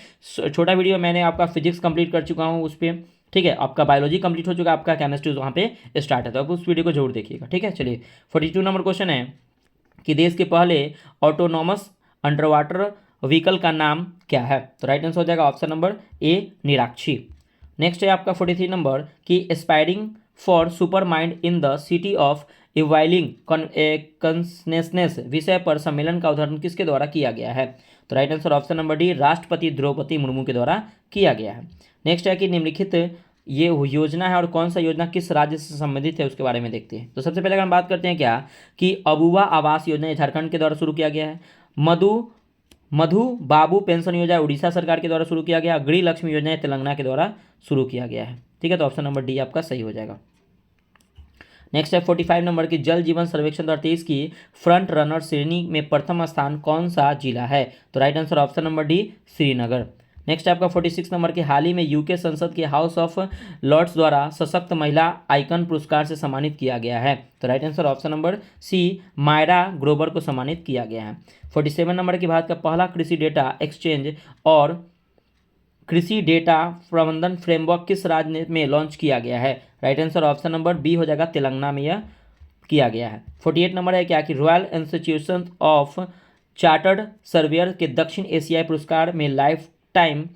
छोटा वीडियो मैंने आपका फिजिक्स कंप्लीट कर चुका हूँ उस पर, ठीक है। आपका बायोलॉजी कंप्लीट हो चुका है, आपका केमिस्ट्री वहाँ पे स्टार्ट है, तो आप उस वीडियो को जरूर देखिएगा, ठीक है। चलिए 42 नंबर क्वेश्चन है कि देश के पहले ऑटोनॉमस अंडर वाटर व्हीकल का नाम क्या है, तो राइट आंसर हो जाएगा ऑप्शन नंबर ए, निराक्षी। नेक्स्ट है आपका 43 नंबर कि aspiring for super mind in the city of evolving consciousness विषय पर सम्मेलन का उद्घाटन किसके द्वारा किया गया है, तो right answer option number D, राष्ट्रपति द्रौपदी मुर्मू के द्वारा किया गया है। नेक्स्ट है कि निम्नलिखित ये योजना है और कौन सा योजना किस राज्य से संबंधित है उसके बारे में देखते हैं। तो सबसे पहले अगर हम बात करते हैं क्या कि अबुआ आवास योजना झारखंड के द्वारा शुरू किया गया है, मधु बाबू पेंशन योजना उड़ीसा सरकार के द्वारा शुरू किया गया, गृह लक्ष्मी योजना तेलंगाना के द्वारा शुरू किया गया है, ठीक है। तो ऑप्शन नंबर डी आपका सही हो जाएगा। नेक्स्ट है 45 नंबर की जल जीवन सर्वेक्षण 2023 की फ्रंट रनर श्रेणी में प्रथम स्थान कौन सा जिला है, तो right answer option number D, Srinagar. Next आपका 46 नंबर के हाल ही में यूके संसद के हाउस ऑफ लॉर्ड्स द्वारा सशक्त महिला आइकन पुरस्कार से सम्मानित किया गया है, तो right answer option number C, Myra Grover को सम्मानित किया गया है। 47 नंबर की भारत का पहला कृषि डेटा एक्सचेंज और कृषि डेटा प्रबंधन फ्रेमवर्क किस राज्य में लॉन्च किया गया है? Right answer option number B हो जाएगा, तेलंगाना में यह किया गया है। 48 नंबर है क्या कि royal institution of chartered surveyor के दक्षिण एशियाई पुरस्कार में लाइफ टाइम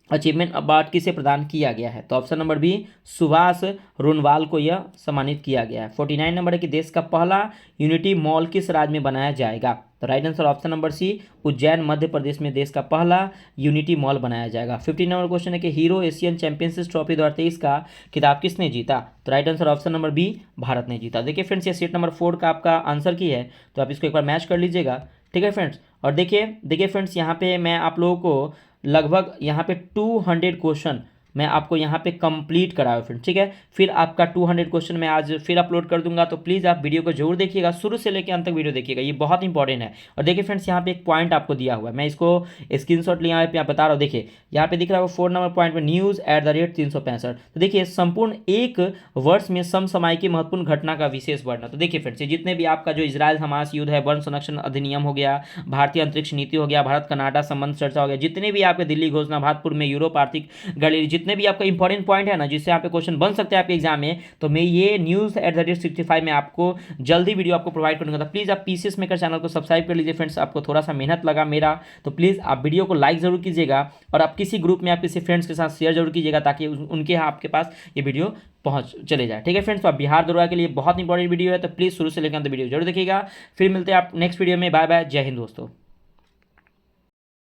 अचीवमेंट अवार्ड किसे प्रदान किया गया है? तो option number B, Subhash Runwal को यह सम्मानित किया गया है। 49 नंबर है कि देश का पहला यूनिटी मॉल किस राज्य में बनाया जाएगा? तो right answer option number C, Ujjain Madhya Pradesh में देश का पहला यूनिटी मॉल बनाया जाएगा। 50 नंबर क्वेश्चन है कि हीरो एशियन चैंपियनशिप ट्रॉफी 2023 का खिताब किसने जीता? तो right answer option number B, Bharat ने जीता। देखिए फ्रेंड्स, ये सेट नंबर 4 का आपका आंसर की है, तो आप इसको एक बार मैच कर लीजिएगा। ठीक है फ्रेंड्स, और देखिए फ्रेंड्स, यहाँ पे मैं आप लोगों को लगभग यहाँ पे 200 क्वेश्चन मैं आपको यहाँ पे कंप्लीट कराया फ्रेंड। ठीक है, फिर आपका 200 क्वेश्चन मैं आज फिर अपलोड कर दूंगा, तो प्लीज़ आप वीडियो को जरूर देखिएगा, शुरू से लेकर अंत तक वीडियो देखिएगा, ये बहुत इंपॉर्टेंट है। और देखिए फ्रेंड्स, यहाँ पे एक पॉइंट आपको दिया हुआ है, मैं इसको स्क्रीनशॉट लिया यहाँ पे बता रहा हूँ। देखिए यहाँ पे दिख रहा है 4 नंबर पॉइंट में news@365। तो देखिए संपूर्ण एक वर्ष में समसामयिक महत्वपूर्ण घटना का विशेष वर्णन। तो देखिए फ्रेंड्स, जितने भी आपका जो इजराइल हमास युद्ध है, वन संरक्षण अधिनियम हो गया, भारतीय अंतरिक्ष नीति हो गया, भारत कनाडा संबंध चर्चा हो गया, जितने भी आपके दिल्ली घोषणा, भारत पूर्व में यूरोप आर्थिक गणित, जितने भी आपका इंपॉर्टेंट पॉइंट है ना जिससे यहाँ पे क्वेश्चन बन सकते हैं आपके एग्जाम में, तो मैं ये news@65 में आपको जल्दी वीडियो आपको प्रोवाइड करूंगा। तो प्लीज़ आप पीसीएस मेकर चैनल को सब्सक्राइब कर लीजिए फ्रेंड्स, आपको थोड़ा सा मेहनत लगा मेरा, तो प्लीज़ आप वीडियो को लाइक जरूर कीजिएगा, और आप किसी ग्रुप में आप किसी फ्रेंड्स के साथ शेयर जरूर कीजिएगा, ताकि उनके यहाँ आपके पास ये वीडियो पहुंच चले जाए। ठीक है फ्रेंड्स, तो आप बिहार दरोगा के लिए बहुत इंपॉर्टेंट वीडियो है, तो प्लीज़ शुरू से लेकर अंत वीडियो जरूर देखिएगा। फिर मिलते हैं आप नेक्स्ट वीडियो में। बाय बाय, जय हिंद दोस्तों।